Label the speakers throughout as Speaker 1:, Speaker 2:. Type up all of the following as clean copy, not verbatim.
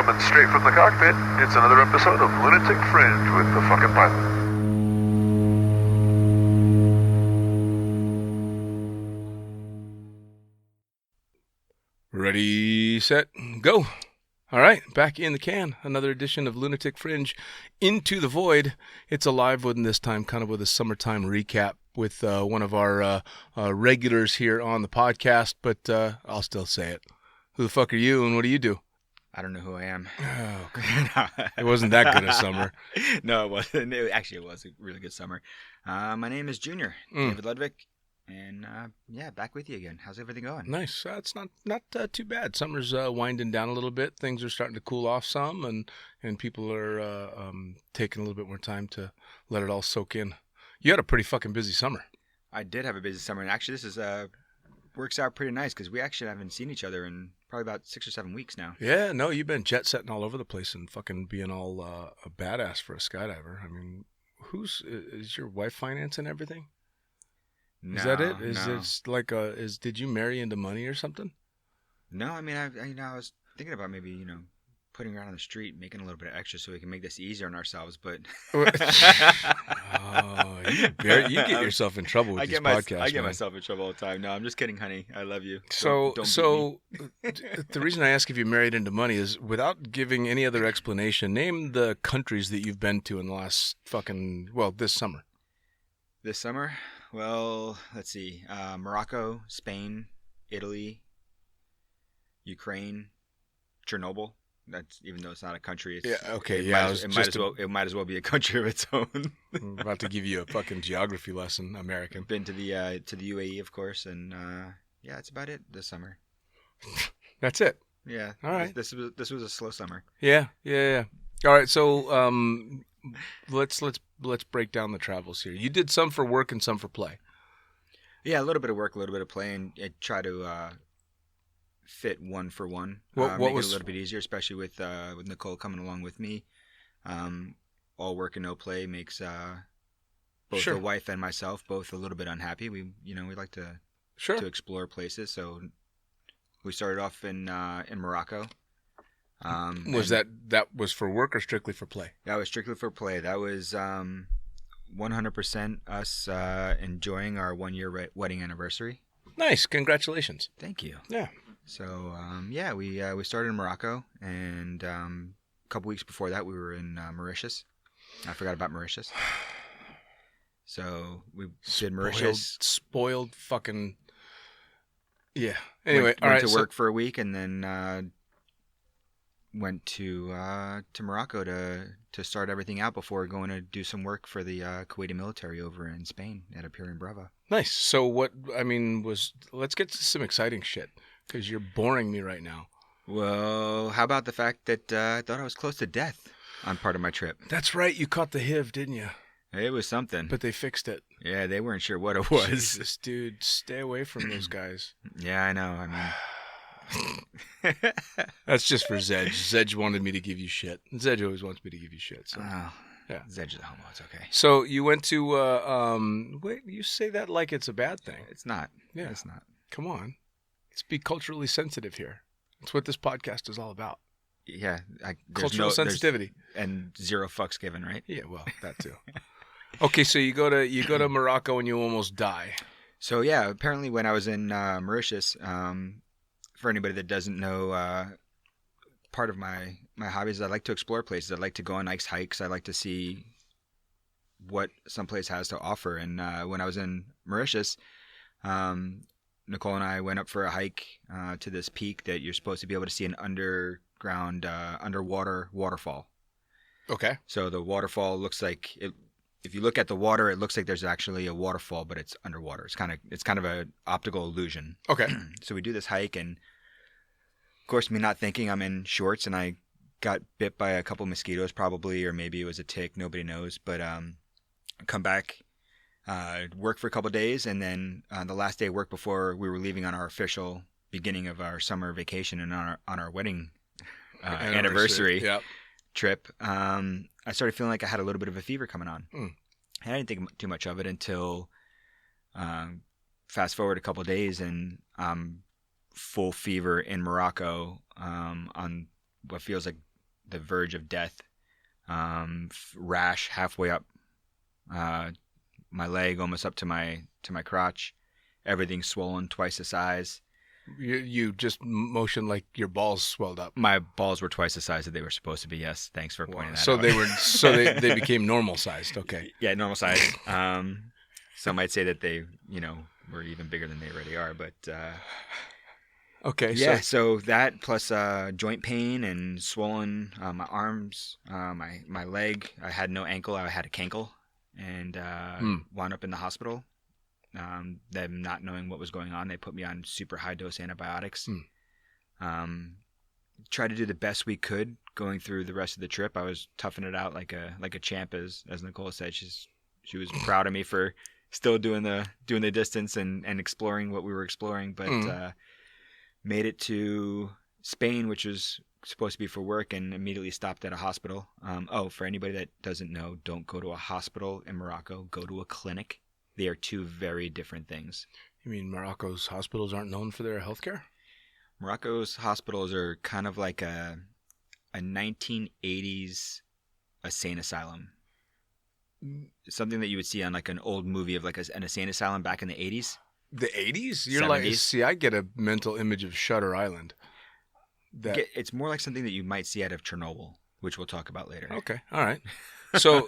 Speaker 1: coming straight from the cockpit. It's another episode of Lunatic Fringe with the fucking pilot.
Speaker 2: Ready, set, go. All right, back in the can. Another edition of Lunatic Fringe, Into the Void. It's a live one this time, kind of with a summertime recap with one of our regulars here on the podcast, but I'll still say it. Who the fuck are you, and what do you do?
Speaker 3: I don't know who I am.
Speaker 2: Oh, God. It wasn't that good a summer.
Speaker 3: No, it wasn't. It was a really good summer. My name is Junior, David Ludvik, and back with you again. How's everything going?
Speaker 2: Nice. It's not too bad. Summer's winding down a little bit. Things are starting to cool off some, and people are taking a little bit more time to let it all soak in. You had a pretty fucking busy summer.
Speaker 3: I did have a busy summer, and actually this is works out pretty nice because we actually haven't seen each other in probably about 6 or 7 weeks now.
Speaker 2: Yeah, no, you've been jet setting all over the place and fucking being all a badass for a skydiver. I mean, is your wife financing everything?
Speaker 3: No,
Speaker 2: Is that it? Is
Speaker 3: no.
Speaker 2: it like did you marry into money or something?
Speaker 3: No, I mean, I was thinking about maybe, putting her out on the street, making a little bit of extra so we can make this easier on ourselves, but...
Speaker 2: Oh, you get yourself in trouble with these podcasts,
Speaker 3: I get
Speaker 2: man.
Speaker 3: myself in trouble all the time. No, I'm just kidding, honey. I love you.
Speaker 2: So
Speaker 3: Don't
Speaker 2: the reason I ask if you married into money is, without giving any other explanation, name the countries that you've been to in the last this summer.
Speaker 3: This summer? Well, let's see. Morocco, Spain, Italy, Ukraine, Chernobyl. That's, even though it's not a country. It might as well be a country of its own.
Speaker 2: I'm about to give you a fucking geography lesson, American.
Speaker 3: Been to the UAE, of course, and that's about it this summer.
Speaker 2: That's it.
Speaker 3: Yeah.
Speaker 2: All right.
Speaker 3: This was a slow summer.
Speaker 2: Yeah. All right. So let's break down the travels here. You did some for work and some for play.
Speaker 3: Yeah, a little bit of work, a little bit of play, and I try to fit one for one. Make it a little bit easier, especially with Nicole coming along with me. All work and no play makes both the wife and myself both a little bit unhappy. We like to explore places, so we started off in Morocco.
Speaker 2: That was for work or strictly for play?
Speaker 3: That was strictly for play. That was 100% us enjoying our 1-year wedding anniversary.
Speaker 2: Nice, congratulations.
Speaker 3: Thank you.
Speaker 2: Yeah.
Speaker 3: So we started in Morocco, and a couple weeks before that we were in Mauritius. I forgot about Mauritius. So we did Mauritius.
Speaker 2: Spoiled fucking. Yeah. Anyway,
Speaker 3: went to work for a week, and then went to Morocco to start everything out before going to do some work for the Kuwaiti military over in Spain at Imperium Brava.
Speaker 2: Nice. So let's get to some exciting shit, because you're boring me right now.
Speaker 3: Well, how about the fact that I thought I was close to death on part of my trip?
Speaker 2: That's right. You caught the HIV, didn't you?
Speaker 3: It was something.
Speaker 2: But they fixed it.
Speaker 3: Yeah, they weren't sure what it was.
Speaker 2: Jesus, dude, stay away from those guys.
Speaker 3: Yeah, I know. I mean...
Speaker 2: That's just for Zedge. Zedge wanted me to give you shit. Zedge always wants me to give you shit. So.
Speaker 3: Oh,
Speaker 2: yeah.
Speaker 3: Zedge is a homo. It's okay.
Speaker 2: So you went to, wait, you say that like it's a bad thing.
Speaker 3: It's not.
Speaker 2: Yeah.
Speaker 3: It's not.
Speaker 2: Come on. Let's be culturally sensitive here. That's what this podcast is all about.
Speaker 3: Yeah.
Speaker 2: Cultural sensitivity.
Speaker 3: And zero fucks given, right?
Speaker 2: Yeah, well, that too. Okay, so you go to Morocco and you almost die.
Speaker 3: So yeah, apparently when I was in Mauritius, for anybody that doesn't know, part of my hobbies is I like to explore places. I like to go on nice hikes. I like to see what some place has to offer. And when I was in Mauritius, Nicole and I went up for a hike to this peak that you're supposed to be able to see an underwater waterfall.
Speaker 2: Okay.
Speaker 3: So the waterfall looks like it. If you look at the water, it looks like there's actually a waterfall, but it's underwater. It's kind of an optical illusion.
Speaker 2: Okay.
Speaker 3: So we do this hike, and of course, me not thinking, I'm in shorts, and I got bit by a couple mosquitoes, probably, or maybe it was a tick. Nobody knows. But come back, work for a couple days, and then the last day of work before we were leaving on our official beginning of our summer vacation and on our wedding anniversary.
Speaker 2: Yep.
Speaker 3: Trip, I started feeling like I had a little bit of a fever coming on. And I didn't think too much of it until fast forward a couple of days, and full fever in Morocco on what feels like the verge of death. Rash halfway up my leg, almost up to my crotch. Everything swollen twice the size.
Speaker 2: You just motioned like your balls swelled up.
Speaker 3: My balls were twice the size that they were supposed to be. Yes, thanks for pointing that
Speaker 2: so
Speaker 3: out.
Speaker 2: They became normal sized. Okay.
Speaker 3: Yeah, normal size. Some might say that they, were even bigger than they already are, but
Speaker 2: okay.
Speaker 3: Yeah, so that plus joint pain and swollen my arms, my leg. I had no ankle. I had a cankle, and wound up in the hospital. Them not knowing what was going on, they put me on super high dose antibiotics. Tried to do the best we could going through the rest of the trip. I was toughing it out like a champ, as Nicole said. She was proud of me for still doing the distance and exploring what we were exploring, but made it to Spain, which was supposed to be for work, and immediately stopped at a hospital. For anybody that doesn't know, don't go to a hospital in Morocco. Go to a clinic. They are two very different things.
Speaker 2: You mean Morocco's hospitals aren't known for their healthcare?
Speaker 3: Morocco's hospitals are kind of like a 1980s insane asylum. Something that you would see on like an old movie of like an insane asylum back in the 80s.
Speaker 2: The 80s? You're
Speaker 3: 70s.
Speaker 2: Like, see, I get a mental image of Shutter Island.
Speaker 3: It's more like something that you might see out of Chernobyl, which we'll talk about later.
Speaker 2: Okay, all right. So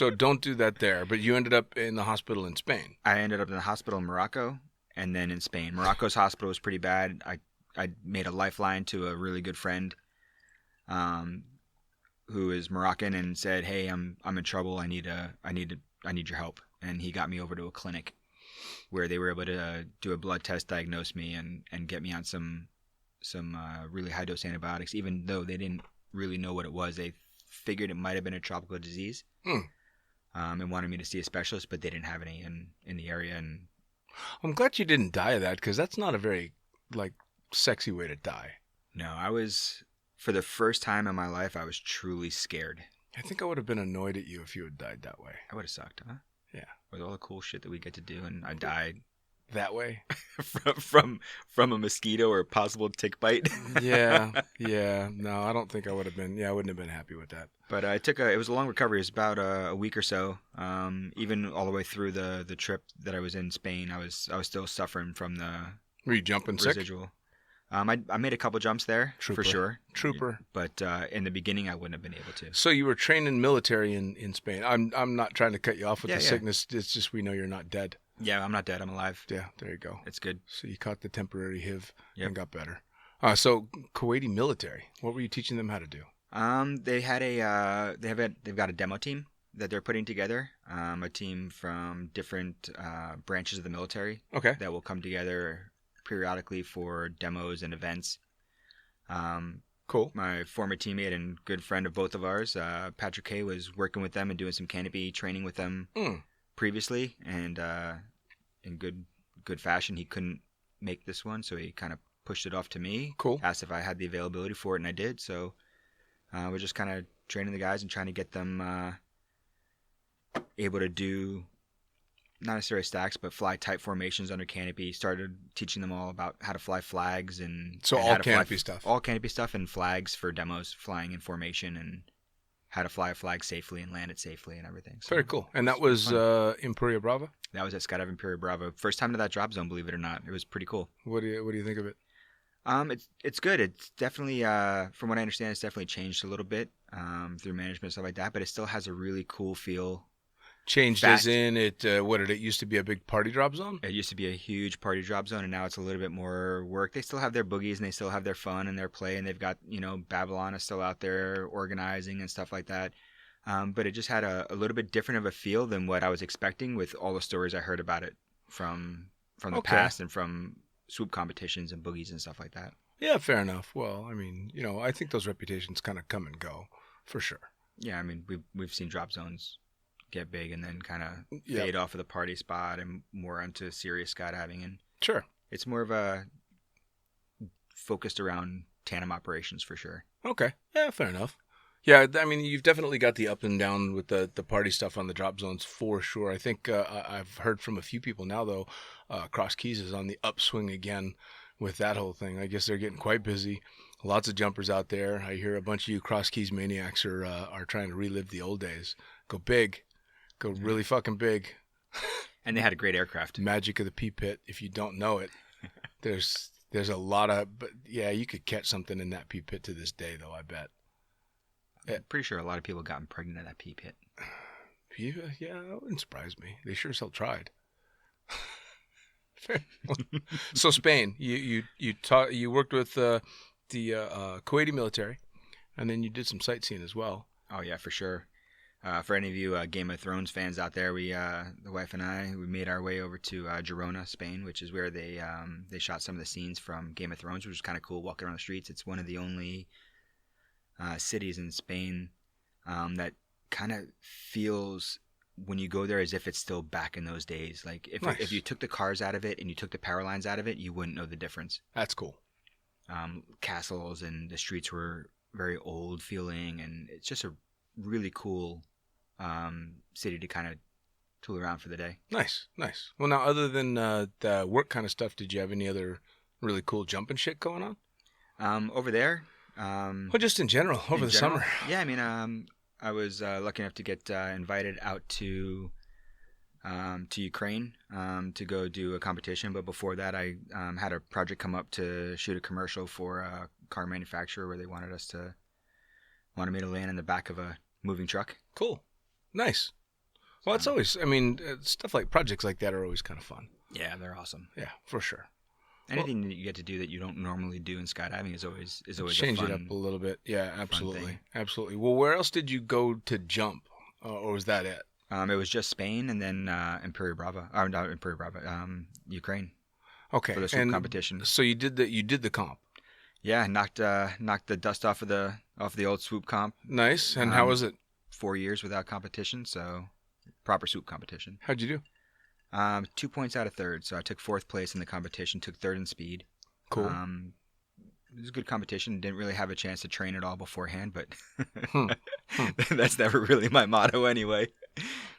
Speaker 2: don't do that there. But you ended up in the hospital in Spain.
Speaker 3: I ended up in the hospital in Morocco and then in Spain. Morocco's hospital was pretty bad. I made a lifeline to a really good friend, who is Moroccan, and said, "Hey, I'm in trouble. I need your help." And he got me over to a clinic where they were able to do a blood test, diagnose me, and get me on some really high dose antibiotics, even though they didn't really know what it was. They figured it might have been a tropical disease, and wanted me to see a specialist, but they didn't have any in the area. And
Speaker 2: I'm glad you didn't die of that, because that's not a very sexy way to die.
Speaker 3: No, I was, for the first time in my life, I was truly scared.
Speaker 2: I think I would have been annoyed at you if you had died that way.
Speaker 3: I would have sucked, huh?
Speaker 2: Yeah.
Speaker 3: With all the cool shit that we get to do, and I died
Speaker 2: that way
Speaker 3: from a mosquito or a possible tick bite.
Speaker 2: Yeah. No, I don't think I would have been. Yeah, I wouldn't have been happy with that.
Speaker 3: But it was a long recovery. It was about a week or so. Even all the way through the trip that I was in Spain, I was still suffering from the
Speaker 2: Were you jumping
Speaker 3: residual. Sick? I made a couple jumps there.
Speaker 2: Trooper.
Speaker 3: For sure.
Speaker 2: Trooper.
Speaker 3: But in the beginning, I wouldn't have been able to.
Speaker 2: So you were trained in military in Spain. I'm not trying to cut you off with the sickness. It's just we know you're not dead.
Speaker 3: Yeah, I'm not dead. I'm alive.
Speaker 2: Yeah, there you go.
Speaker 3: It's good.
Speaker 2: So you caught the temporary HIV and got better. So Kuwaiti military, what were you teaching them how to do?
Speaker 3: They've got a demo team that they're putting together. A team from different branches of the military.
Speaker 2: Okay.
Speaker 3: That will come together periodically for demos and events.
Speaker 2: Cool.
Speaker 3: My former teammate and good friend of both of ours, Patrick K, was working with them and doing some canopy training with them previously, and in good fashion. He couldn't make this one, so he kind of pushed it off to me.
Speaker 2: Cool.
Speaker 3: Asked if I had the availability for it, and I did. So we're just kind of training the guys and trying to get them able to do, not necessarily stacks, but fly tight formations under canopy. Started teaching them all about how to fly flags and
Speaker 2: all canopy stuff.
Speaker 3: All canopy stuff and flags for demos, flying in formation, and how to fly a flag safely and land it safely and everything. So
Speaker 2: very cool. And that was Imperia Brava?
Speaker 3: That was at Skydive Imperia Brava. First time to that drop zone, believe it or not. It was pretty cool.
Speaker 2: What do you think of it?
Speaker 3: It's good. It's definitely, from what I understand, it's definitely changed a little bit through management and stuff like that, but it still has a really cool feel.
Speaker 2: Changed fast. As in it, what did it used to be a big party drop zone?
Speaker 3: It used to be a huge party drop zone, and now it's a little bit more work. They still have their boogies, and they still have their fun and their play, and they've got, Babylon is still out there organizing and stuff like that. But it just had a little bit different of a feel than what I was expecting with all the stories I heard about it from the past and from swoop competitions and boogies and stuff like that.
Speaker 2: Yeah, fair enough. Well, I mean, I think those reputations kind of come and go, for sure.
Speaker 3: Yeah, I mean, we've seen drop zones get big and then kind of fade off of the party spot and more onto serious skydiving. And
Speaker 2: sure,
Speaker 3: it's more of a focused around tandem operations for sure.
Speaker 2: Okay, yeah, fair enough. Yeah, I mean, you've definitely got the up and down with the party stuff on the drop zones for sure. I think I've heard from a few people now, though, Cross Keys is on the upswing again with that whole thing. I guess they're getting quite busy. Lots of jumpers out there. I hear a bunch of you Cross Keys maniacs are trying to relive the old days. Go big. Go really fucking big.
Speaker 3: And they had a great aircraft.
Speaker 2: Magic of the pea pit. If you don't know it, there's a lot of, but yeah, you could catch something in that pea pit to this day, though. I bet.
Speaker 3: I'm pretty sure a lot of people got pregnant in that pea pit.
Speaker 2: Yeah, that wouldn't surprise me. They sure as hell tried. So Spain, you worked with the Kuwaiti military, and then you did some sightseeing as well.
Speaker 3: Oh yeah, for sure. For any of you Game of Thrones fans out there, the wife and I, we made our way over to Girona, Spain, which is where they shot some of the scenes from Game of Thrones, which was kind of cool. Walking around the streets, it's one of the only cities in Spain that kind of feels, when you go there, as if it's still back in those days. Like if you took the cars out of it and you took the power lines out of it, you wouldn't know the difference.
Speaker 2: That's cool.
Speaker 3: Castles, and the streets were very old feeling, and it's just a really cool city to kind of tool around for the day.
Speaker 2: Nice. Well, now, other than the work kind of stuff, did you have any other really cool jumping shit going on?
Speaker 3: Over there?
Speaker 2: Well, just in general, over the summer.
Speaker 3: Yeah, I mean, I was lucky enough to get invited out to Ukraine to go do a competition. But before that, I had a project come up to shoot a commercial for a car manufacturer where they wanted me to land in the back of a moving truck.
Speaker 2: Cool. Nice. Well, it's always, I mean, stuff like projects like that are always kind of fun.
Speaker 3: Yeah, they're awesome.
Speaker 2: Yeah, for sure.
Speaker 3: Anything that you get to do that you don't normally do in skydiving is always
Speaker 2: change
Speaker 3: a fun,
Speaker 2: it up a little bit. Yeah, absolutely.
Speaker 3: Absolutely.
Speaker 2: Well, where else did you go to jump? Or was that it?
Speaker 3: It was just Spain, and then Ukraine.
Speaker 2: Okay.
Speaker 3: For the swoop competition.
Speaker 2: So you did the comp.
Speaker 3: Yeah, knocked the dust off the old swoop comp.
Speaker 2: Nice. And how was it?
Speaker 3: 4 years without competition, so proper swoop competition.
Speaker 2: How'd you do?
Speaker 3: 2 points out of third, so I took fourth place in the competition, took third in speed.
Speaker 2: Cool.
Speaker 3: It was a good competition. Didn't really have a chance to train it all beforehand, but that's never really my motto anyway.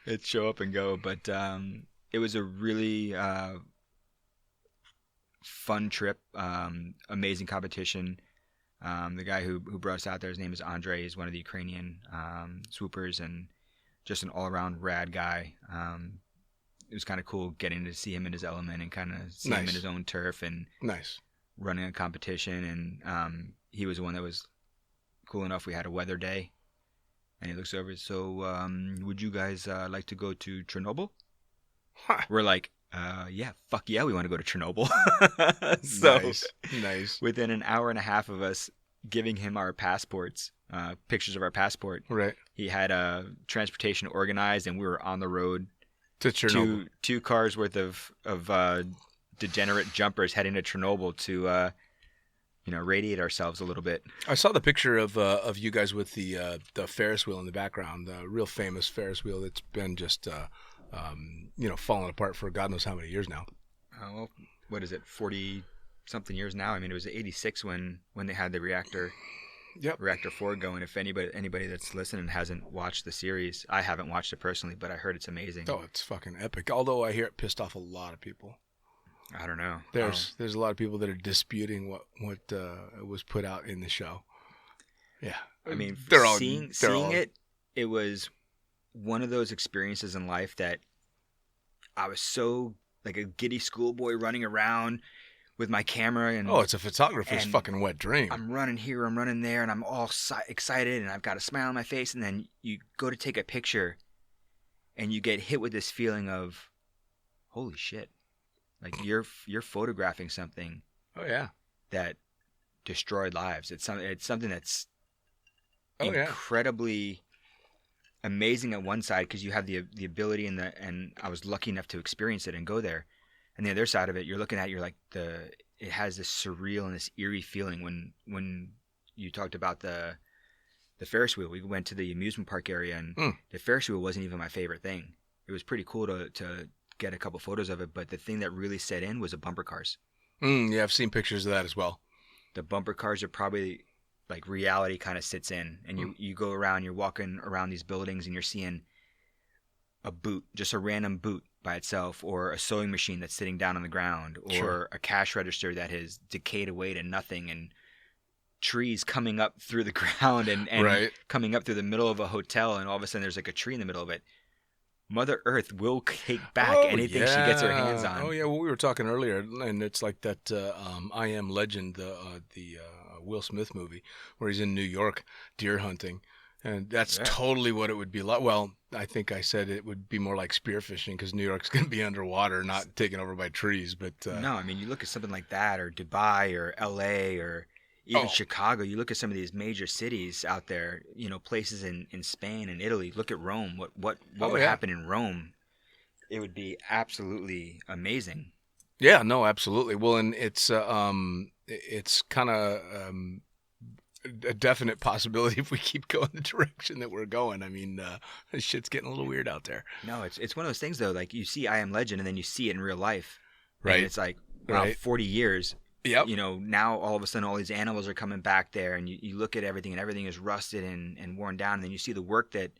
Speaker 3: It's show up and go. But it was a really fun trip, amazing competition. The guy who brought us out there, his name is Andre. He's one of the Ukrainian swoopers, and just an all-around rad guy. It was kind of cool getting to see him in his element and kind of see him in his own turf and running a competition. And he was the one that was cool enough. We had a weather day, and he looks over. So, would you guys like to go to Chernobyl?
Speaker 2: Huh.
Speaker 3: We're like, yeah, fuck yeah, we want to go to Chernobyl. So,
Speaker 2: nice.
Speaker 3: Within an hour and a half of us giving him our passports, pictures of our passport,
Speaker 2: right?
Speaker 3: He had transportation organized, and we were on the road
Speaker 2: to Chernobyl.
Speaker 3: Two cars worth of degenerate jumpers heading to Chernobyl to radiate ourselves a little bit.
Speaker 2: I saw the picture of you guys with the Ferris wheel in the background, the real famous Ferris wheel that's been just falling apart for God knows how many years now.
Speaker 3: Well, what is it, 40-something years now? I mean, it was 86 when they had the reactor.
Speaker 2: Yep.
Speaker 3: Reactor 4 going. If anybody that's listening hasn't watched the series, I haven't watched it personally, but I heard it's amazing.
Speaker 2: Oh, it's fucking epic. Although I hear it pissed off a lot of people.
Speaker 3: I don't know.
Speaker 2: There's a lot of people that are disputing what was put out in the show. Yeah,
Speaker 3: I mean, seeing it, it was one of those experiences in life that I was so like a giddy schoolboy running around with my camera, and
Speaker 2: it's a photographer's fucking wet dream.
Speaker 3: I'm running here, I'm running there, and I'm all excited, and I've got a smile on my face, and then you go to take a picture, and you get hit with this feeling of, holy shit, like you're photographing something.
Speaker 2: Oh yeah,
Speaker 3: that destroyed lives. It's something that's incredibly amazing at one side because you have the ability and I was lucky enough to experience it and go there. And the other side of it, you're looking at, it has this surreal and this eerie feeling when you talked about the Ferris wheel. We went to the amusement park area, and the Ferris wheel wasn't even my favorite thing. It was pretty cool to get a couple photos of it, but the thing that really set in was the bumper cars.
Speaker 2: Yeah, I've seen pictures of that as well.
Speaker 3: The bumper cars are probably like reality kind of sits in, and you go around, you're walking around these buildings, and you're seeing a boot, just a random boot by itself, or a sewing machine that's sitting down on the ground, or a cash register that has decayed away to nothing, and trees coming up through the ground and
Speaker 2: Right.
Speaker 3: coming up through the middle of a hotel, and all of a sudden there's like a tree in the middle of it. Mother Earth will take back anything she gets her hands on.
Speaker 2: Oh yeah, well we were talking earlier, and it's like that I Am Legend, the Will Smith movie, where he's in New York deer hunting, and that's totally what it would be like. Well, I think I said it would be more like spearfishing because New York's going to be underwater, not taken over by trees. But
Speaker 3: no, I mean you look at something like that, or Dubai, or L.A., or even Chicago. You look at some of these major cities out there, places in Spain and Italy. Look at Rome. What would happen in Rome? It would be absolutely amazing.
Speaker 2: Yeah, no, absolutely. Well, and it's kind of a definite possibility if we keep going the direction that we're going. I mean, shit's getting a little weird out there.
Speaker 3: No, it's one of those things though. Like you see I Am Legend, and then you see it in real life.
Speaker 2: Right.
Speaker 3: And it's like, wow, 40 years.
Speaker 2: Yep.
Speaker 3: Now all of a sudden all these animals are coming back there, and you look at everything, and everything is rusted and worn down, and then you see the work that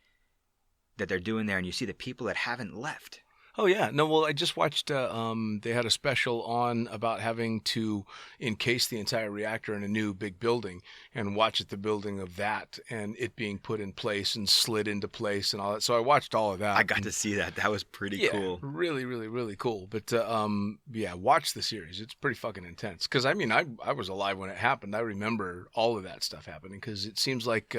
Speaker 3: they're doing there, and you see the people that haven't left.
Speaker 2: Oh yeah, no. Well, I just watched. They had a special on about having to encase the entire reactor in a new big building, and watch at the building of that, and it being put in place and slid into place and all that. So I watched all of that.
Speaker 3: I got to see that. That was pretty cool.
Speaker 2: Really, really, really cool. But watch the series. It's pretty fucking intense. Because I mean, I was alive when it happened. I remember all of that stuff happening. Because it seems like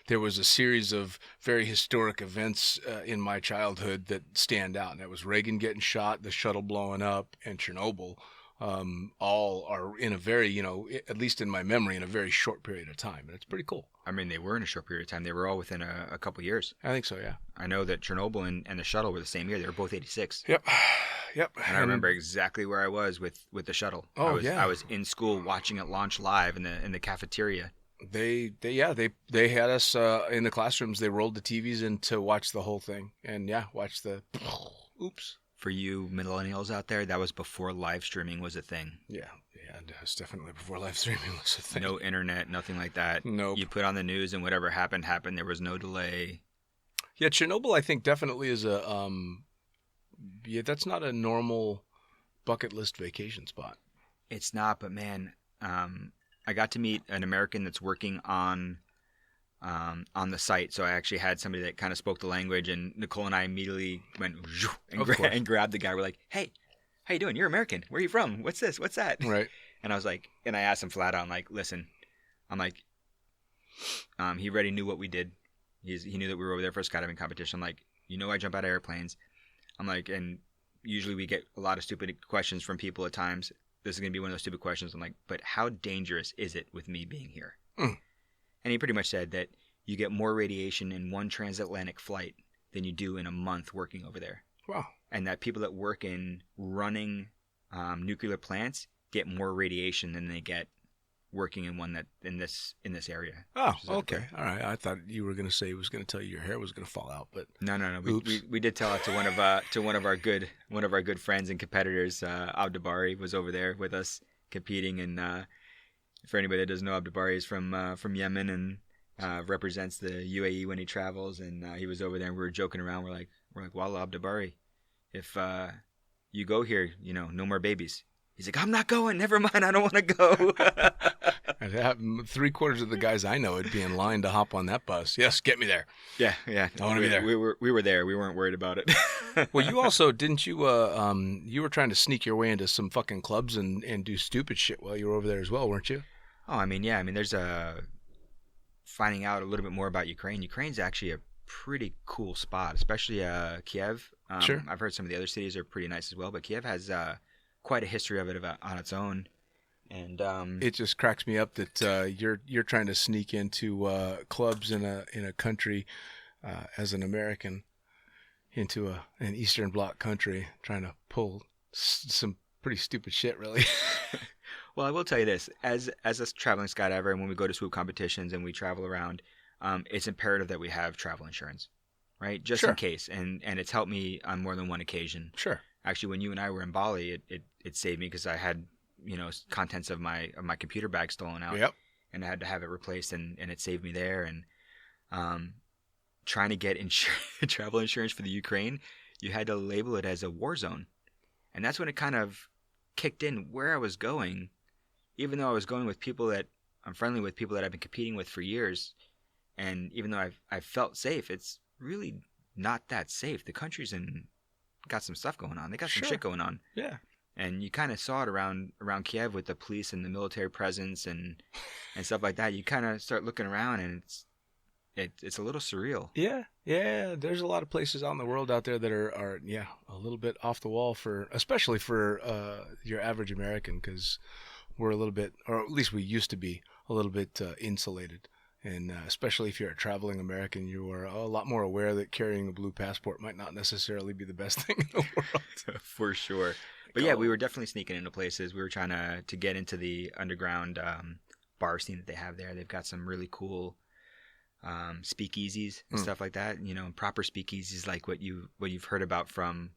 Speaker 2: there was a series of very historic events in my childhood that stand out. And that was Reagan getting shot, the shuttle blowing up, and Chernobyl. All are in a very, at least in my memory, in a very short period of time. And it's pretty cool.
Speaker 3: I mean, they were in a short period of time. They were all within a couple years.
Speaker 2: I think so, yeah.
Speaker 3: I know that Chernobyl and the shuttle were the same year. They were both 86.
Speaker 2: Yep.
Speaker 3: And I remember exactly where I was with the shuttle.
Speaker 2: Oh,
Speaker 3: I was in school watching it launch live in the cafeteria.
Speaker 2: They had us in the classrooms. They rolled the TVs in to watch the whole thing, and watch the oops.
Speaker 3: For you millennials out there, that was before live streaming was a thing.
Speaker 2: Yeah, it's definitely before live streaming was a thing.
Speaker 3: No internet, nothing like that.
Speaker 2: Nope.
Speaker 3: You put on the news, and whatever happened. There was no delay.
Speaker 2: Yeah, Chernobyl, I think, definitely is a that's not a normal bucket list vacation spot.
Speaker 3: It's not, but man, I got to meet an American that's working on the site. So I actually had somebody that kind of spoke the language, and Nicole and I immediately went and grabbed the guy. We're like, "Hey, how you doing? You're American. Where are you from? What's this? What's that?"
Speaker 2: Right.
Speaker 3: And I was like, and I asked him flat out, I'm like, "Listen," I'm like, he already knew what we did. He knew that we were over there for a skydiving competition. I'm like, I jump out of airplanes. I'm like, and usually we get a lot of stupid questions from people at times. This is going to be one of those stupid questions. I'm like, but how dangerous is it with me being here?
Speaker 2: Mm.
Speaker 3: And he pretty much said that you get more radiation in one transatlantic flight than you do in a month working over there.
Speaker 2: Wow.
Speaker 3: And that people that work in running nuclear plants get more radiation than they get working in one that in this area.
Speaker 2: Oh, okay. All right. I thought you were going to say he was going to tell you your hair was going to fall out, but
Speaker 3: no. We did tell it to one of our good friends and competitors. Abdabari was over there with us competing, and for anybody that doesn't know, Abdabari is from Yemen and represents the UAE when he travels, and he was over there, and we were joking around. We're like, Wallah, Abdabari, if you go here, no more babies. He's like, I'm not going. Never mind. I don't want to go.
Speaker 2: 3/4 of the guys I know would be in line to hop on that bus. Yes, get me there.
Speaker 3: Yeah.
Speaker 2: I want to be there.
Speaker 3: We were there. We weren't worried about it.
Speaker 2: Well, you also didn't you? You were trying to sneak your way into some fucking clubs and do stupid shit while you were over there as well, weren't you?
Speaker 3: Oh, I mean, yeah. I mean, there's finding out a little bit more about Ukraine. Ukraine's actually a pretty cool spot, especially Kiev.
Speaker 2: Sure.
Speaker 3: I've heard some of the other cities are pretty nice as well, but Kiev has quite a history of it on its own. And
Speaker 2: it just cracks me up that you're trying to sneak into clubs in a country as an American into an Eastern Bloc country, trying to pull some pretty stupid shit, really.
Speaker 3: Well, I will tell you this: as a traveling skydiver, and when we go to swoop competitions and we travel around, it's imperative that we have travel insurance, right? Just
Speaker 2: Sure.
Speaker 3: in case. And it's helped me on more than one occasion.
Speaker 2: Sure.
Speaker 3: Actually, when you and I were in Bali, it saved me because I had contents of my computer bag stolen out.
Speaker 2: Yep.
Speaker 3: And I had to have it replaced, and it saved me there. And trying to get travel insurance for the Ukraine, you had to label it as a war zone. And that's when it kind of kicked in where I was going, even though I was going with people that I'm friendly with, people that I've been competing with for years, and even though I've felt safe, it's really not that safe. The country's got some stuff going on. They got some shit going on.
Speaker 2: Yeah.
Speaker 3: And you kind of saw it around Kiev with the police and the military presence and stuff like that. You kind of start looking around, and it's a little surreal.
Speaker 2: Yeah. There's a lot of places out in the world out there that are a little bit off the wall especially for your average American, because we're a little bit, or at least we used to be a little bit insulated. And especially if you're a traveling American, you are a lot more aware that carrying a blue passport might not necessarily be the best thing in the world.
Speaker 3: For sure. But yeah, we were definitely sneaking into places. We were trying to get into the underground bar scene that they have there. They've got some really cool speakeasies and stuff like that. You know, proper speakeasies like what you've heard about from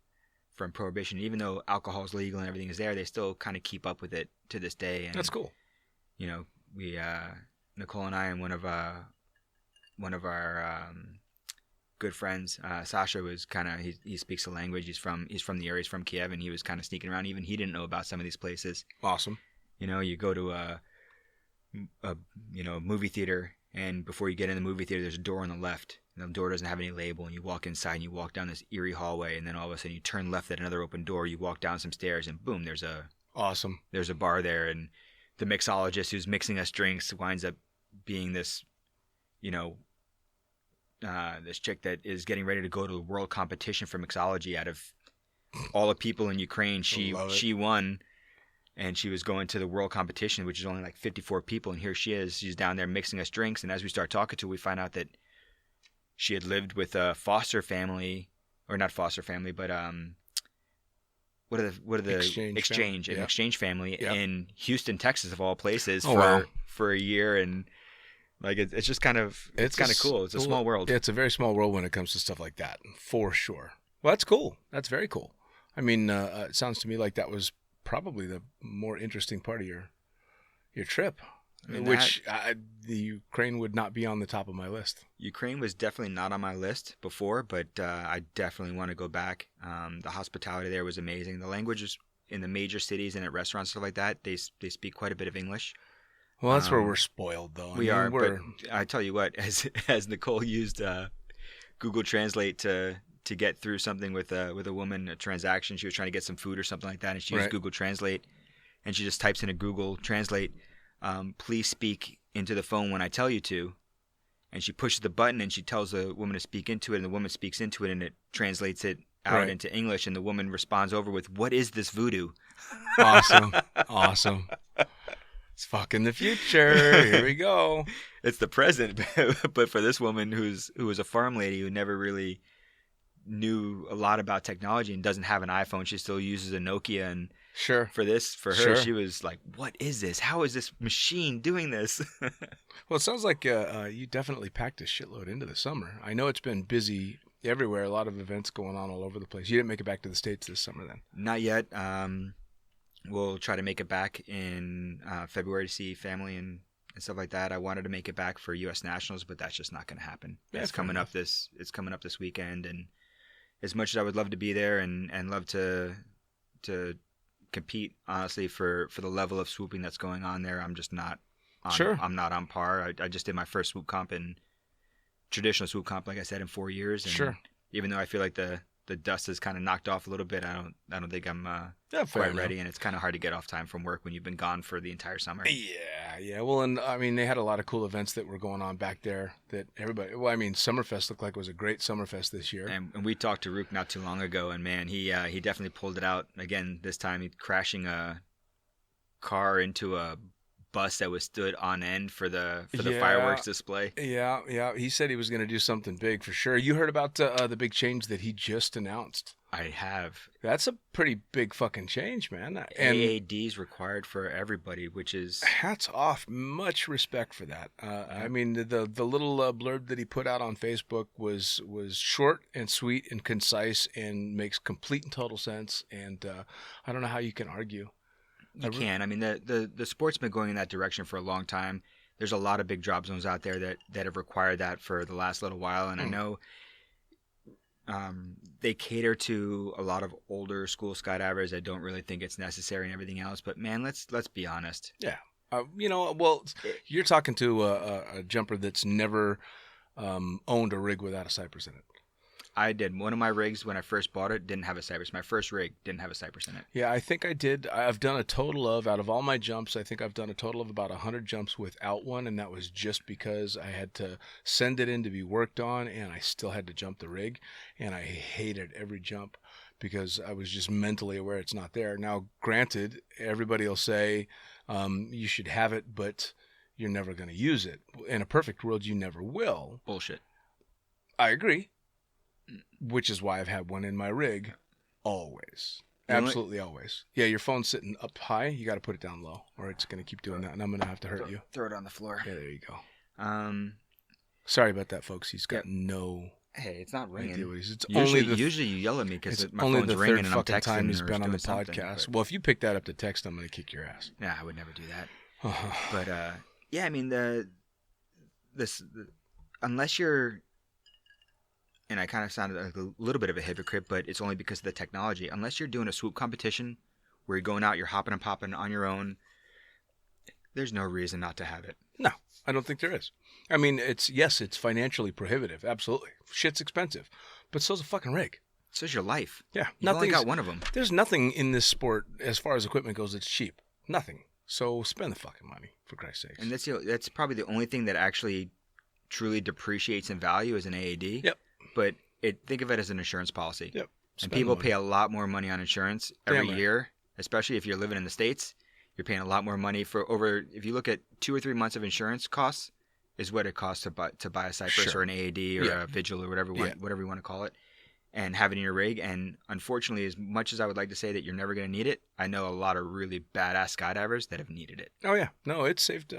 Speaker 3: Prohibition. Even though alcohol is legal and everything is there, they still kind of keep up with it to this day. And,
Speaker 2: that's cool.
Speaker 3: You know, we Nicole and I and one of our good friends, Sasha, was kind of he speaks the language. He's from the area. He's from Kiev, and he was kind of sneaking around. Even he didn't know about some of these places.
Speaker 2: Awesome.
Speaker 3: You know, you go to a movie theater, and before you get in the movie theater, there's a door on the left. And the door doesn't have any label, and you walk inside, and you walk down this eerie hallway, and then all of a sudden you turn left at another open door. You walk down some stairs, and boom, there's a bar there, and the mixologist who's mixing us drinks winds up being this, this chick that is getting ready to go to the world competition for mixology. Out of all the people in Ukraine, she won, and she was going to the world competition, which is only like 54 people, and here she is. She's down there mixing us drinks, and as we start talking to her, we find out that she had lived with a foster family, or not foster family, but what are the exchange family in Houston, Texas, of all places, for a year. And like it's just kind of cool. It's a small world.
Speaker 2: It's a very small world when it comes to stuff like that, for sure. Well, that's cool. That's very cool. I mean, it sounds to me like that was probably the more interesting part of your trip, which the Ukraine would not be on the top of my list.
Speaker 3: Ukraine was definitely not on my list before, but I definitely want to go back. The hospitality there was amazing. The languages in the major cities and at restaurants, stuff like that, they speak quite a bit of English.
Speaker 2: Well, that's where we're spoiled, though.
Speaker 3: But I tell you what, as Nicole used Google Translate to get through something with a woman, a transaction, she was trying to get some food or something like that, and she used Google Translate, and she just types in a Google Translate, please speak into the phone when I tell you to, and she pushes the button, and she tells the woman to speak into it, and the woman speaks into it, and it translates it out into English, and the woman responds over with, "What is this voodoo?"
Speaker 2: Awesome. It's fucking the future. Here we go.
Speaker 3: It's the present. But for this woman who was a farm lady who never really knew a lot about technology and doesn't have an iPhone, she still uses a Nokia. And for her, she was like, "What is this? How is this machine doing this?"
Speaker 2: Well, it sounds like you definitely packed a shitload into the summer. I know it's been busy everywhere. A lot of events going on all over the place. You didn't make it back to the States this summer then?
Speaker 3: Not yet. We'll try to make it back in February to see family and stuff like that. I wanted to make it back for U.S. Nationals, but that's just not going to happen.
Speaker 2: Yeah,
Speaker 3: it's coming up this weekend, and as much as I would love to be there and love to compete, honestly, for the level of swooping that's going on there, I'm just not. I'm not on par. I just did my first swoop comp in traditional swoop comp, like I said, in 4 years. And even though I feel like the dust has kind of knocked off a little bit, I don't think I'm quite ready, and it's kind of hard to get off time from work when you've been gone for the entire summer.
Speaker 2: Yeah. Well, and I mean, they had a lot of cool events that were going on back there that everybody. Well, I mean, Summerfest looked like it was a great Summerfest this year.
Speaker 3: And we talked to Rook not too long ago, and man, he definitely pulled it out again this time. He crashing a car into a bus that was stood on end for the fireworks display.
Speaker 2: Yeah. He said he was going to do something big for sure. You heard about the big change that he just announced?
Speaker 3: I have.
Speaker 2: That's a pretty big fucking change, man. And
Speaker 3: AAD's required for everybody, which is
Speaker 2: hats off. Much respect for that. I mean, the little blurb that he put out on Facebook was short and sweet and concise and makes complete and total sense. And I don't know how you can argue.
Speaker 3: You can. I mean, the sport's been going in that direction for a long time. There's a lot of big drop zones out there that have required that for the last little while, and I know they cater to a lot of older school skydivers that don't really think it's necessary and everything else. But man, let's be honest.
Speaker 2: Yeah. Well, you're talking to a jumper that's never owned a rig without a cypress in it.
Speaker 3: I did. One of my rigs, when I first bought it, didn't have a cypress. My first rig didn't have a cypress in it.
Speaker 2: Yeah, I think I did. I've done a total of, out of all my jumps, I think I've done a total of about 100 jumps without one, and that was just because I had to send it in to be worked on, and I still had to jump the rig, and I hated every jump because I was just mentally aware it's not there. Now, granted, everybody will say you should have it, but you're never going to use it. In a perfect world, you never will.
Speaker 3: Bullshit.
Speaker 2: I agree. Which is why I've had one in my rig always. Absolutely always. Yeah, your phone's sitting up high. You got to put it down low or it's going to keep doing that, and I'm going to have to hurt you.
Speaker 3: Throw it on the floor.
Speaker 2: Yeah, there you go. Sorry about that, folks. He's got no...
Speaker 3: Hey, it's not ringing.
Speaker 2: It's
Speaker 3: usually you yell at me because my phone's ringing and I'm texting
Speaker 2: time he's been on the
Speaker 3: podcast.
Speaker 2: Well, if you pick that up to text, I'm going to kick your ass.
Speaker 3: Nah, I would never do that. But yeah, I mean unless you're... And I kind of sounded like a little bit of a hypocrite, but it's only because of the technology. Unless you're doing a swoop competition where you're going out, you're hopping and popping on your own, there's no reason not to have it.
Speaker 2: No, I don't think there is. I mean, it's financially prohibitive. Absolutely. Shit's expensive. But so's a fucking rig.
Speaker 3: So's your life.
Speaker 2: Yeah.
Speaker 3: You've only got one of them.
Speaker 2: There's nothing in this sport, as far as equipment goes, that's cheap. Nothing. So spend the fucking money, for Christ's sakes.
Speaker 3: And that's probably the only thing that actually truly depreciates in value is an AAD.
Speaker 2: Yep.
Speaker 3: But think of it as an insurance policy.
Speaker 2: Yep.
Speaker 3: And people pay a lot more money on insurance every year, especially if you're living in the States. You're paying a lot more money for over, if you look at 2 or 3 months of insurance costs, is what it costs to buy a cypress or an AAD or a Vigil or whatever you want to call it, and have it in your rig. And unfortunately, as much as I would like to say that you're never going to need it, I know a lot of really badass skydivers that have needed it.
Speaker 2: Oh yeah, no, it saved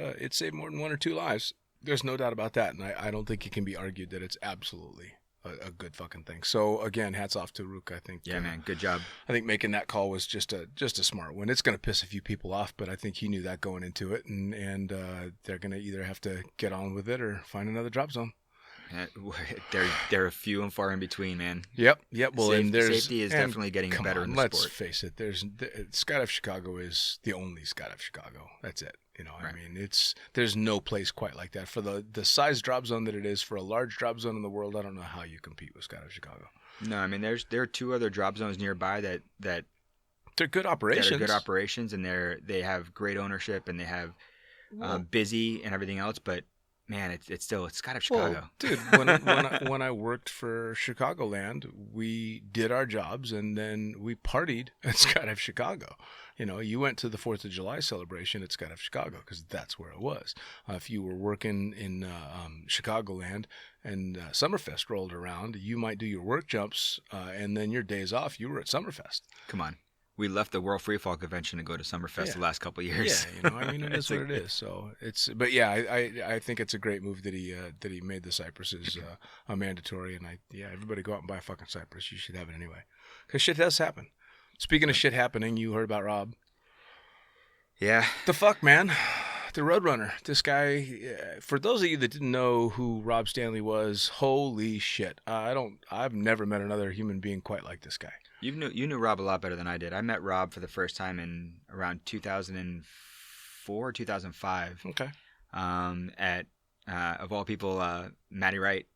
Speaker 2: more than 1 or 2 lives. There's no doubt about that, and I don't think it can be argued that it's absolutely a good fucking thing. So again, hats off to Rook. I think.
Speaker 3: Yeah, man, good job.
Speaker 2: I think making that call was just a smart one. It's going to piss a few people off, but I think he knew that going into it, and they're going to either have to get on with it or find another drop zone.
Speaker 3: They're few and far in between, man.
Speaker 2: Yep. Well,
Speaker 3: safety is definitely getting better in the sport.
Speaker 2: Let's face it. Skydive Chicago is the only Skydive Chicago. That's it. Right. I mean, there's no place quite like that for the size drop zone that it is for a large drop zone in the world. I don't know how you compete with Skydive Chicago.
Speaker 3: No, I mean, there are 2 other drop zones nearby that
Speaker 2: they're good operations.
Speaker 3: That are good operations, and they have great ownership, and they have busy and everything else, but. Man, it's Skydive Chicago.
Speaker 2: Well, dude, when I worked for Chicagoland, we did our jobs and then we partied at Skydive Chicago. You went to the 4th of July celebration at Skydive Chicago because that's where it was. If you were working in Chicagoland and Summerfest rolled around, you might do your work jumps and then your days off, you were at Summerfest.
Speaker 3: Come on. We left the World Freefall Convention to go to Summerfest the last couple of years.
Speaker 2: Yeah, I mean, it is what it is. So but yeah, I think it's a great move that he made the cypresses a mandatory, and everybody go out and buy a fucking cypress. You should have it anyway, because shit does happen. Speaking of shit happening, you heard about Rob.
Speaker 3: Yeah.
Speaker 2: The fuck, man. The Roadrunner. This guy, for those of you that didn't know who Rob Stanley was, holy shit. I've never met another human being quite like this guy.
Speaker 3: You knew Rob a lot better than I did. I met Rob for the first time in around 2004, 2005.
Speaker 2: Okay.
Speaker 3: At of all people, Matty Wright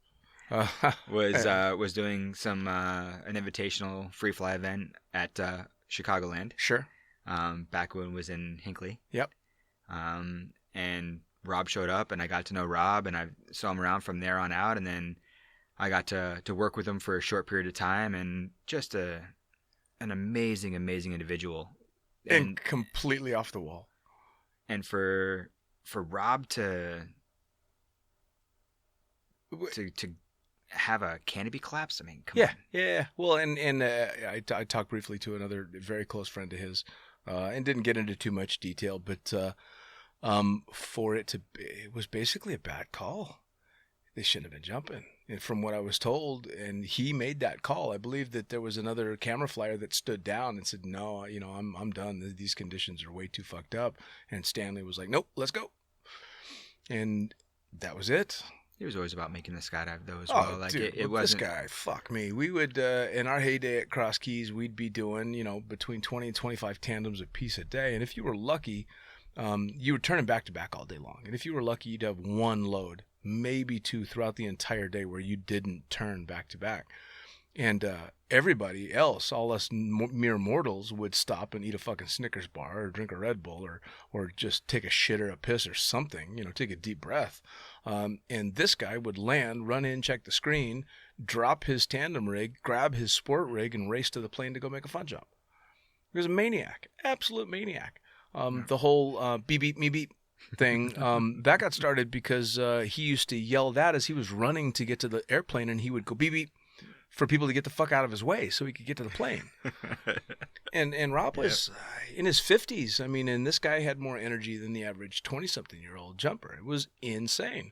Speaker 3: was doing some an invitational free fly event at Chicagoland.
Speaker 2: Sure.
Speaker 3: Back when it was in Hinckley.
Speaker 2: Yep.
Speaker 3: And Rob showed up, and I got to know Rob, and I saw him around from there on out, and then I got to work with him for a short period of time, and just an amazing individual,
Speaker 2: and completely off the wall.
Speaker 3: And for Rob to have a canopy collapse, I mean, come on.
Speaker 2: Yeah. Well, and I talked briefly to another very close friend of his, and didn't get into too much detail, but it was basically a bad call. They shouldn't have been jumping. And from what I was told, and he made that call, I believe that there was another camera flyer that stood down and said, no, I'm done. These conditions are way too fucked up. And Stanley was like, nope, let's go. And that was it.
Speaker 3: He was always about making the skydive, though, as well. Like,
Speaker 2: dude,
Speaker 3: it wasn't...
Speaker 2: This guy, fuck me. We would, in our heyday at Cross Keys, we'd be doing, between 20 and 25 tandems a piece a day. And if you were lucky, you were turning back to back all day long. And if you were lucky, you'd have one load, maybe two throughout the entire day where you didn't turn back to back. And everybody else, all us mere mortals, would stop and eat a fucking Snickers bar or drink a Red Bull or just take a shit or a piss or something, take a deep breath. And this guy would land, run in, check the screen, drop his tandem rig, grab his sport rig, and race to the plane to go make a fun jump. He was a maniac, absolute maniac. The whole beep, beep, me beep thing, that got started because he used to yell that as he was running to get to the airplane, and he would go beep, beep, for people to get the fuck out of his way so he could get to the plane. And Rob was in his 50s. I mean, and this guy had more energy than the average 20-something-year-old jumper. It was insane.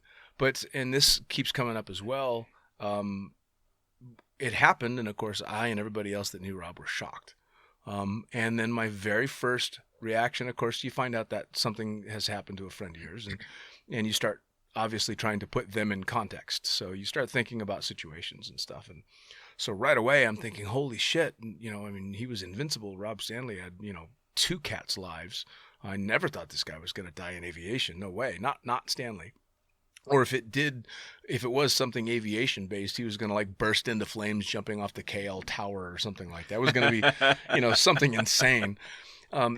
Speaker 2: And this keeps coming up as well. It happened, and of course, I and everybody else that knew Rob were shocked. And then my very first reaction, of course, you find out that something has happened to a friend of yours, and you start obviously trying to put them in context. So you start thinking about situations and stuff. And so right away I'm thinking, holy shit, he was invincible. Rob Stanley had, 2 cats' lives. I never thought this guy was going to die in aviation. No way. Not Stanley. Or if it was something aviation based, he was going to like burst into flames jumping off the KL tower or something like that. It was going to be, something insane.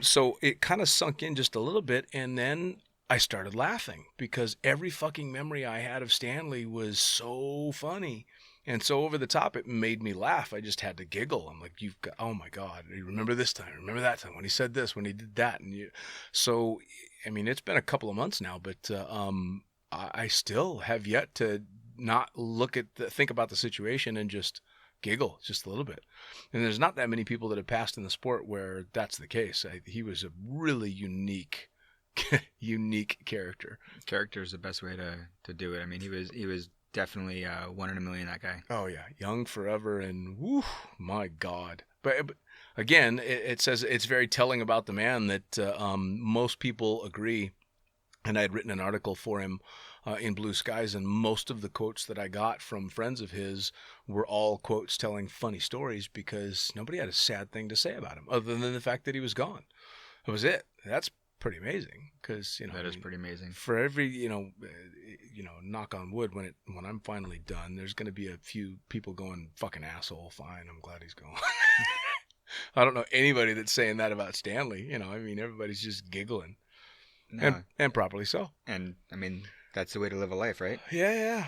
Speaker 2: So it kind of sunk in just a little bit. And then I started laughing because every fucking memory I had of Stanley was so funny and so over the top. It made me laugh. I just had to giggle. I'm like, oh my God, you remember this time, remember that time when he said this, when he did that. So, I mean, it's been a couple of months now, but I still have yet to not think about the situation and just giggle just a little bit. And there's not that many people that have passed in the sport where that's the case. He was a really unique character.
Speaker 3: Character is the best way to do it. I mean, he was definitely 1 in a million, that guy.
Speaker 2: Oh yeah, young forever, and whoo, my God. But again, it says it's very telling about the man that most people agree. And I had written an article for him in Blue Skies, and most of the quotes that I got from friends of his were all quotes telling funny stories because nobody had a sad thing to say about him other than the fact that he was gone. That was it. That's pretty amazing because
Speaker 3: that is pretty amazing.
Speaker 2: For every knock on wood, when I'm finally done, there's going to be a few people going, fucking asshole, fine, I'm glad he's gone. I don't know anybody that's saying that about Stanley. Everybody's just giggling. No. And properly so.
Speaker 3: And I mean, that's the way to live a life, right?
Speaker 2: Yeah.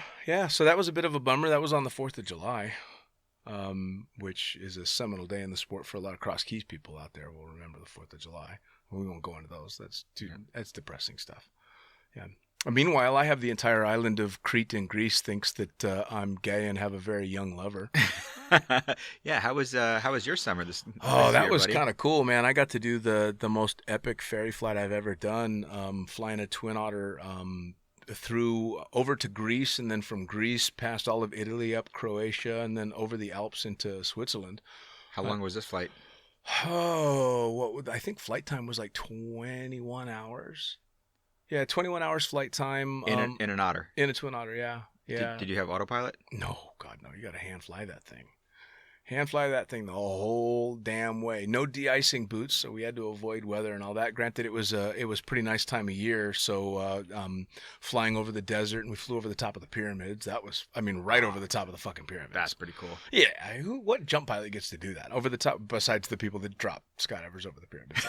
Speaker 2: So that was a bit of a bummer. That was on the 4th of July, which is a seminal day in the sport for a lot of Cross Keys people out there. Will remember the 4th of July. We won't go into those. That's depressing stuff. Yeah. Meanwhile, I have the entire island of Crete and Greece thinks that I'm gay and have a very young lover.
Speaker 3: Yeah. How was your summer this
Speaker 2: that
Speaker 3: year,
Speaker 2: was
Speaker 3: buddy?
Speaker 2: kind of cool, man. I got to do the most epic ferry flight I've ever done, flying a Twin Otter over to Greece, and then from Greece past all of Italy, up Croatia, and then over the Alps into Switzerland.
Speaker 3: How long was this flight?
Speaker 2: I think flight time was like 21 hours. Yeah, 21 hours flight time.
Speaker 3: In an Otter?
Speaker 2: In a Twin Otter, yeah.
Speaker 3: Did you have autopilot?
Speaker 2: No, God, no. You got to hand fly that thing. Hand fly that thing the whole damn way. No de-icing boots, so we had to avoid weather and all that. Granted, it was pretty nice time of year, so flying over the desert, and we flew over the top of the pyramids. That was, right over the top of the fucking pyramids.
Speaker 3: That's pretty cool.
Speaker 2: Yeah, what jump pilot gets to do that? Over the top, besides the people that drop skydivers over the pyramids.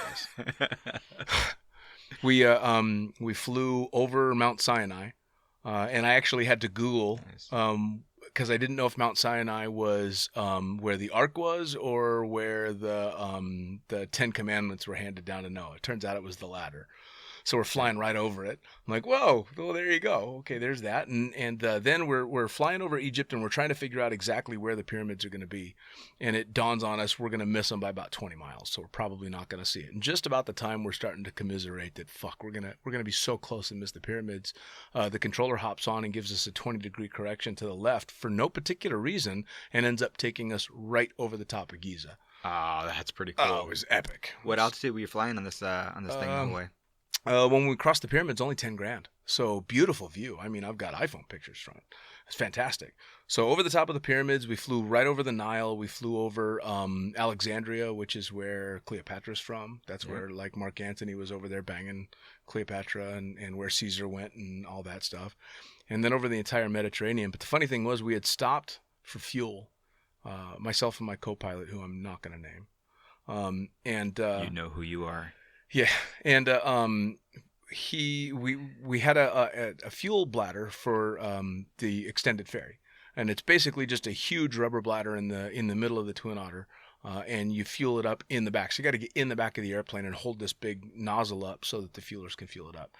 Speaker 2: We flew over Mount Sinai, and I actually had to Google because I didn't know if Mount Sinai was where the Ark was or where the 10 Commandments were handed down to Noah. It turns out it was the latter. So we're flying right over it. I'm like, whoa, well, there you go. Okay, there's that. And then we're flying over Egypt, and we're trying to figure out exactly where the pyramids are going to be. And it dawns on us we're going to miss them by about 20 miles, so we're probably not going to see it. And just about the time we're starting to commiserate that, fuck, we're gonna be so close and miss the pyramids, the controller hops on and gives us a 20-degree correction to the left for no particular reason, and ends up taking us right over the top of Giza.
Speaker 3: Oh, that's pretty cool.
Speaker 2: Oh, it was epic.
Speaker 3: What altitude were you flying on this thing the whole way?
Speaker 2: When we crossed the pyramids, only 10 grand. So beautiful view. I've got iPhone pictures from it. It's fantastic. So over the top of the pyramids, we flew right over the Nile. We flew over Alexandria, which is where Cleopatra's from. That's where like Mark Antony was over there banging Cleopatra, and where Caesar went and all that stuff. And then over the entire Mediterranean. But the funny thing was we had stopped for fuel, myself and my co-pilot, who I'm not going to name.
Speaker 3: You know who you are.
Speaker 2: Yeah. And we had a fuel bladder for the extended ferry, and it's basically just a huge rubber bladder in the middle of the Twin Otter, and you fuel it up in the back. So you got to get in the back of the airplane and hold this big nozzle up so that the fuelers can fuel it up.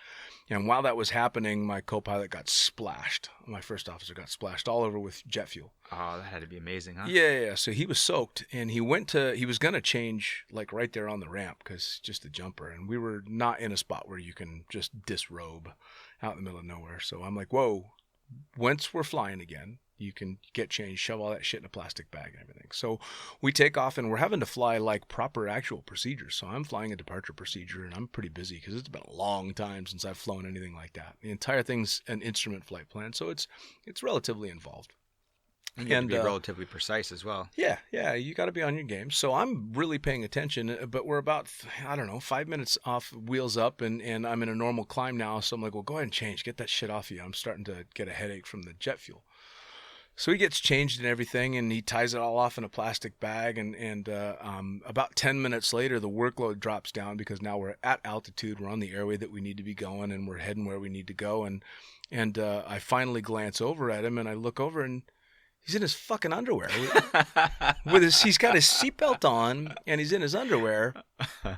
Speaker 2: And while that was happening, my co-pilot got splashed. My first officer got splashed all over with jet fuel.
Speaker 3: Oh, that had to be amazing, huh?
Speaker 2: Yeah. So he was soaked, and he was going to change like right there on the ramp, because just the jumper. And we were not in a spot where you can just disrobe out in the middle of nowhere. So I'm like, whoa, once we're flying again, you can get changed, shove all that shit in a plastic bag and everything. So we take off, and we're having to fly like proper actual procedures. So I'm flying a departure procedure, and I'm pretty busy because it's been a long time since I've flown anything like that. The entire thing's an instrument flight plan, so it's relatively involved.
Speaker 3: And you have to be relatively precise as well.
Speaker 2: Yeah, you got to be on your game. So I'm really paying attention, but we're about, 5 minutes off wheels up, and I'm in a normal climb now. So I'm like, well, go ahead and change. Get that shit off you. I'm starting to get a headache from the jet fuel. So he gets changed and everything, and he ties it all off in a plastic bag. And about 10 minutes later, the workload drops down because now we're at altitude. We're on the airway that we need to be going, and we're heading where we need to go. And I finally glance over at him, and I look over, and he's in his fucking underwear. He's got his seatbelt on, and he's in his underwear.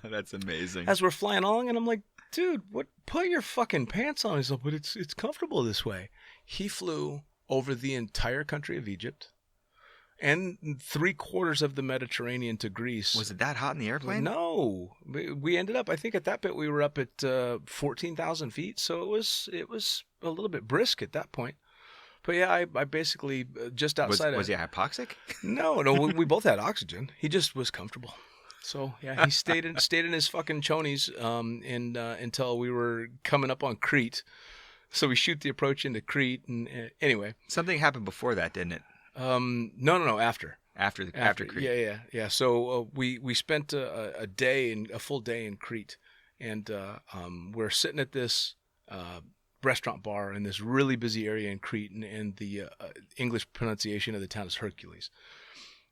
Speaker 3: That's amazing.
Speaker 2: As we're flying along, and I'm like, dude, what? Put your fucking pants on. He's like, but it's comfortable this way. He flew over the entire country of Egypt and 3/4 of the Mediterranean to Greece.
Speaker 3: Was it that hot in the airplane?
Speaker 2: No. We ended up, I think at that bit we were up at 14,000 feet. So it was a little bit brisk at that point. But yeah, I basically just outside.
Speaker 3: Was he hypoxic?
Speaker 2: No, we both had oxygen. He just was comfortable. So yeah, he stayed in his fucking chonies until we were coming up on Crete. So we shoot the approach into Crete, and anyway.
Speaker 3: Something happened before that, didn't it?
Speaker 2: No, after.
Speaker 3: After Crete.
Speaker 2: Yeah. So we spent a full day in Crete, and we're sitting at this restaurant bar in this really busy area in Crete, and the English pronunciation of the town is Hercules.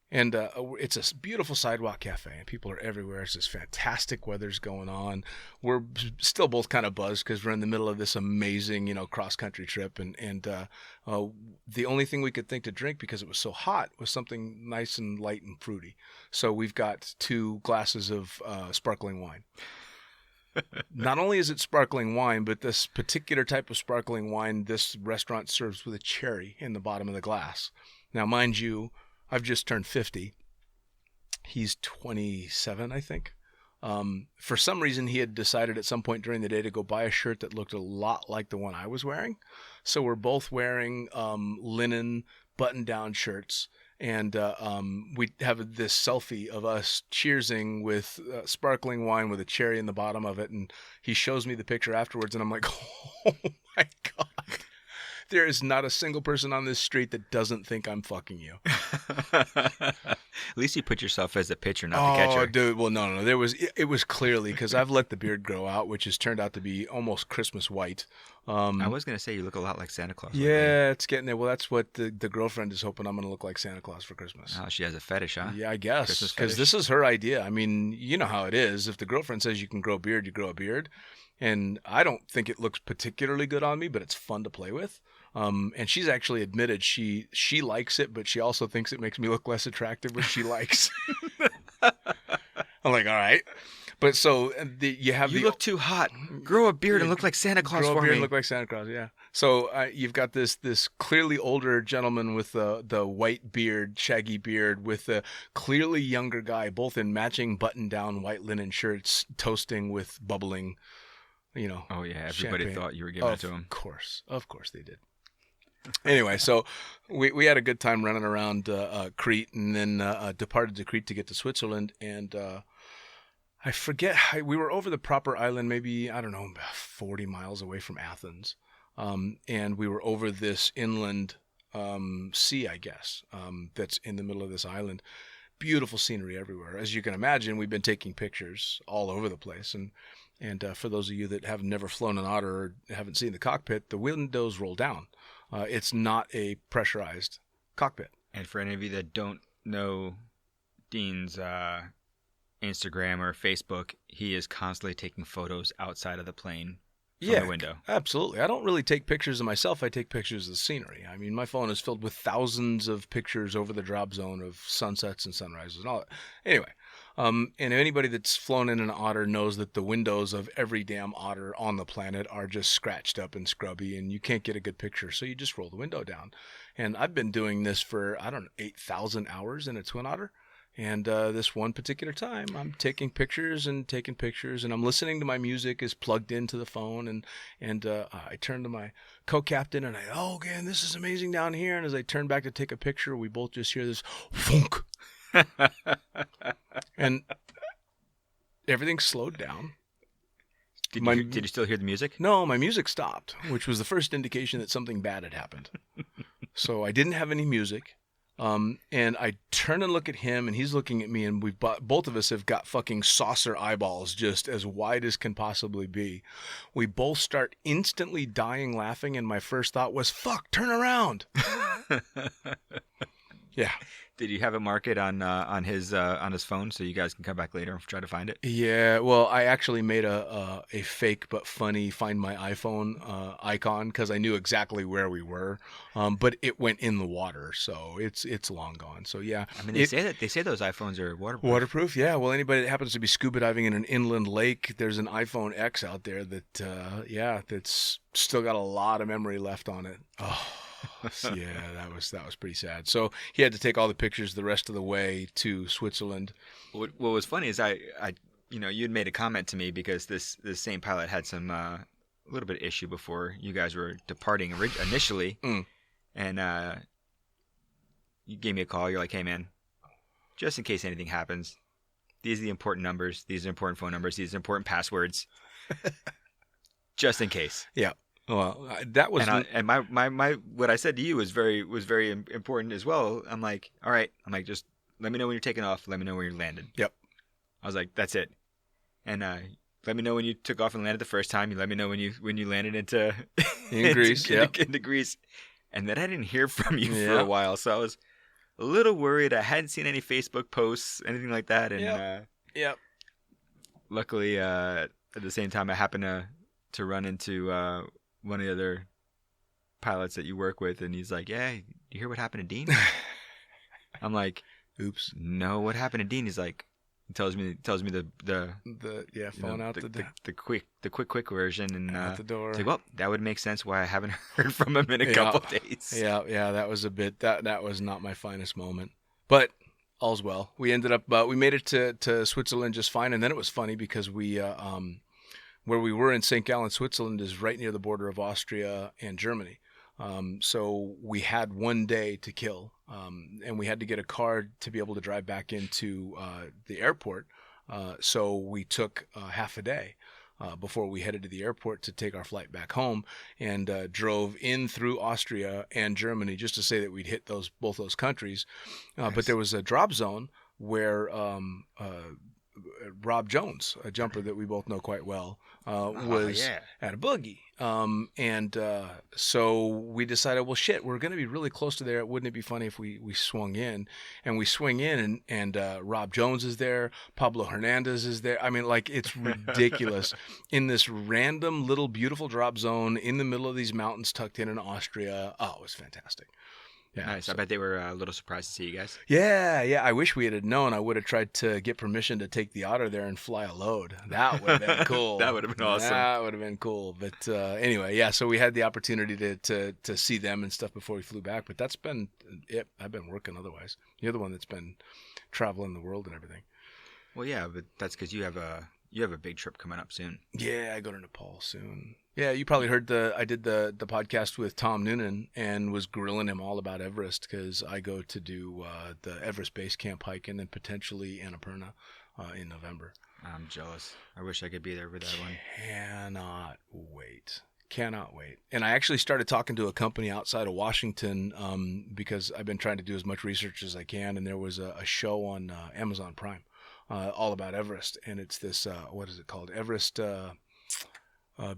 Speaker 2: And it's a beautiful sidewalk cafe, and people are everywhere. It's this fantastic weather's going on. We're still both kind of buzzed because we're in the middle of this amazing, cross-country trip. And the only thing we could think to drink, because it was so hot, was something nice and light and fruity. So we've got 2 glasses of sparkling wine. Not only is it sparkling wine, but this particular type of sparkling wine, this restaurant serves with a cherry in the bottom of the glass. Now, mind you, I've just turned 50. He's 27, I think. For some reason, he had decided at some point during the day to go buy a shirt that looked a lot like the one I was wearing. So we're both wearing linen button-down shirts. And we have this selfie of us cheersing with sparkling wine with a cherry in the bottom of it. And he shows me the picture afterwards, and I'm like, oh, my God. There is not a single person on this street that doesn't think I'm fucking you.
Speaker 3: At least you put yourself as a pitcher, not the catcher.
Speaker 2: Oh, dude. Well, no. It was clearly because I've let the beard grow out, which has turned out to be almost Christmas white.
Speaker 3: I was going to say you look a lot like Santa Claus.
Speaker 2: Yeah, it's getting there. Well, that's what the girlfriend is hoping I'm going to look like Santa Claus for Christmas.
Speaker 3: Oh, she has a fetish, huh?
Speaker 2: Yeah, I guess. Because this is her idea. I mean, you know how it is. If the girlfriend says you can grow a beard, you grow a beard. And I don't think it looks particularly good on me, but it's fun to play with. And she's actually admitted she likes it, but she also thinks it makes me look less attractive, which she likes. I'm like, all right. But so you
Speaker 3: look too hot. Grow a beard and look like Santa Claus for me.
Speaker 2: Grow a beard and look like Santa Claus, yeah. So you've got this clearly older gentleman with the white beard, shaggy beard, with a clearly younger guy, both in matching button-down white linen shirts, toasting with bubbling,
Speaker 3: Oh, yeah. Everybody
Speaker 2: champagne.
Speaker 3: Thought you were giving it to him.
Speaker 2: Of course they did. Anyway, so we had a good time running around Crete, and then departed to Crete to get to Switzerland. And I forget, we were over the proper island, maybe, I don't know, 40 miles away from Athens. And we were over this inland sea, I guess, that's in the middle of this island. Beautiful scenery everywhere. As you can imagine, we've been taking pictures all over the place. And for those of you that have never flown an otter or haven't seen the cockpit, the windows roll down. It's not a pressurized cockpit.
Speaker 3: And for any of you that don't know Dean's Instagram or Facebook, he is constantly taking photos outside of the plane from the window.
Speaker 2: Absolutely. I don't really take pictures of myself. I take pictures of the scenery. I mean, my phone is filled with thousands of pictures over the drop zone of sunsets and sunrises and all that. Anyway, and anybody that's flown in an otter knows that the windows of every damn otter on the planet are just scratched up and scrubby, and you can't get a good picture, so you just roll the window down. And I've been doing this for, 8,000 hours in a twin otter. And this one particular time, I'm taking pictures, and I'm listening to my music is plugged into the phone, and I turn to my co-captain, and again, this is amazing down here. And as I turn back to take a picture, we both just hear this funk, and everything slowed down.
Speaker 3: Did you still hear the music?
Speaker 2: No, my music stopped, which was the first indication that something bad had happened. So I didn't have any music. And I turn and look at him, and he's looking at me, and both of us have got fucking saucer eyeballs just as wide as can possibly be. We both start instantly dying laughing, and my first thought was, fuck, turn around. Yeah.
Speaker 3: Did you have it mark it on his phone so you guys can come back later and try to find it?
Speaker 2: Yeah, well, I actually made a fake but funny Find My iPhone icon because I knew exactly where we were, but it went in the water, so it's long gone. So yeah,
Speaker 3: I mean they say those iPhones are waterproof.
Speaker 2: Waterproof, yeah. Well, anybody that happens to be scuba diving in an inland lake, there's an iPhone X out there that that's still got a lot of memory left on it. Oh. Yeah, that was pretty sad. So he had to take all the pictures the rest of the way to Switzerland.
Speaker 3: What was funny is I you had made a comment to me because this same pilot had some a little bit of issue before you guys were departing initially, and you gave me a call. You're like, hey man, just in case anything happens, these are the important numbers. These are important phone numbers. These are important passwords. Just in case.
Speaker 2: Yeah. Well, that was
Speaker 3: my what I said to you was very important as well. I'm like, all right. I'm like, just let me know when you're taking off. Let me know when you're landing.
Speaker 2: Yep.
Speaker 3: I was like, that's it. And let me know when you took off and landed the first time. You let me know when you landed into
Speaker 2: Greece.
Speaker 3: into Greece. And then I didn't hear from you for a while, so I was a little worried. I hadn't seen any Facebook posts, anything like that. And luckily, at the same time, I happened to run into one of the other pilots that you work with, and he's like, yeah, you hear what happened to Dean? I'm like,
Speaker 2: oops.
Speaker 3: No, what happened to Dean? He's like, he tells me the
Speaker 2: phone out
Speaker 3: the quick version, and
Speaker 2: at the door.
Speaker 3: It's like, well, that would make sense why I haven't heard from him in a couple days.
Speaker 2: Yeah, that was a bit that was not my finest moment, but all's well. We ended up we made it to Switzerland just fine, and then it was funny because we where we were in St. Gallen, Switzerland, is right near the border of Austria and Germany. So we had one day to kill, and we had to get a car to be able to drive back into the airport. So we took half a day before we headed to the airport to take our flight back home, and drove in through Austria and Germany just to say that we'd hit both those countries. Nice. But there was a drop zone where Rob Jones, a jumper that we both know quite well, was at a boogie. And so we decided, well, shit, we're going to be really close to there. Wouldn't it be funny if we swung in? And we swing in, and Rob Jones is there. Pablo Hernandez is there. I mean, like, it's ridiculous. In this random little beautiful drop zone in the middle of these mountains tucked in Austria. Oh, it was fantastic. Yeah,
Speaker 3: nice. So. I bet they were a little surprised to see you guys.
Speaker 2: Yeah. I wish we had known. I would have tried to get permission to take the otter there and fly a load. That would have been cool.
Speaker 3: That would have been awesome.
Speaker 2: That would have been cool. But anyway, yeah. So we had the opportunity to see them and stuff before we flew back. But that's been it. I've been working otherwise. You're the one that's been traveling the world and everything.
Speaker 3: Well, yeah, but that's because you have a big trip coming up soon.
Speaker 2: Yeah, I go to Nepal soon. Yeah, you probably heard I did the podcast with Tom Noonan and was grilling him all about Everest because I go to do the Everest Base Camp hike and then potentially Annapurna in November.
Speaker 3: I'm jealous. I wish I could be there for that one.
Speaker 2: Cannot wait. Cannot wait. And I actually started talking to a company outside of Washington because I've been trying to do as much research as I can. And there was a show on Amazon Prime all about Everest. And it's this, what is it called? Everest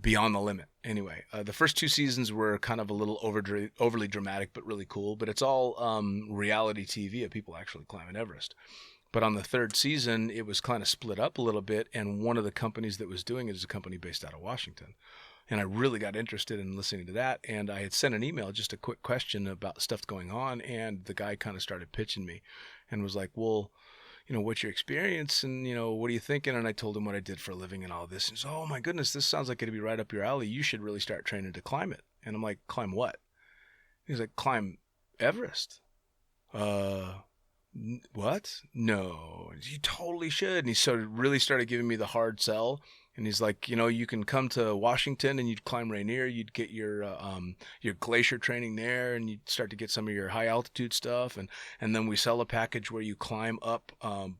Speaker 2: Beyond the Limit. Anyway, the first 2 seasons were kind of a little overly dramatic, but really cool. But it's all reality TV of people actually climbing Everest. But on the 3rd season, it was kind of split up a little bit. And one of the companies that was doing it is a company based out of Washington. And I really got interested in listening to that. And I had sent an email, just a quick question about stuff going on. And the guy kind of started pitching me and was like, well, what's your experience? And, what are you thinking? And I told him what I did for a living and all this. And he's, oh, my goodness, this sounds like it'd be right up your alley. You should really start training to climb it. And I'm like, climb what? He's like, climb Everest. What? No, you totally should. And he really started giving me the hard sell. And he's like, you can come to Washington and you'd climb Rainier. You'd get your glacier training there, and you'd start to get some of your high altitude stuff. And then we sell a package where you climb up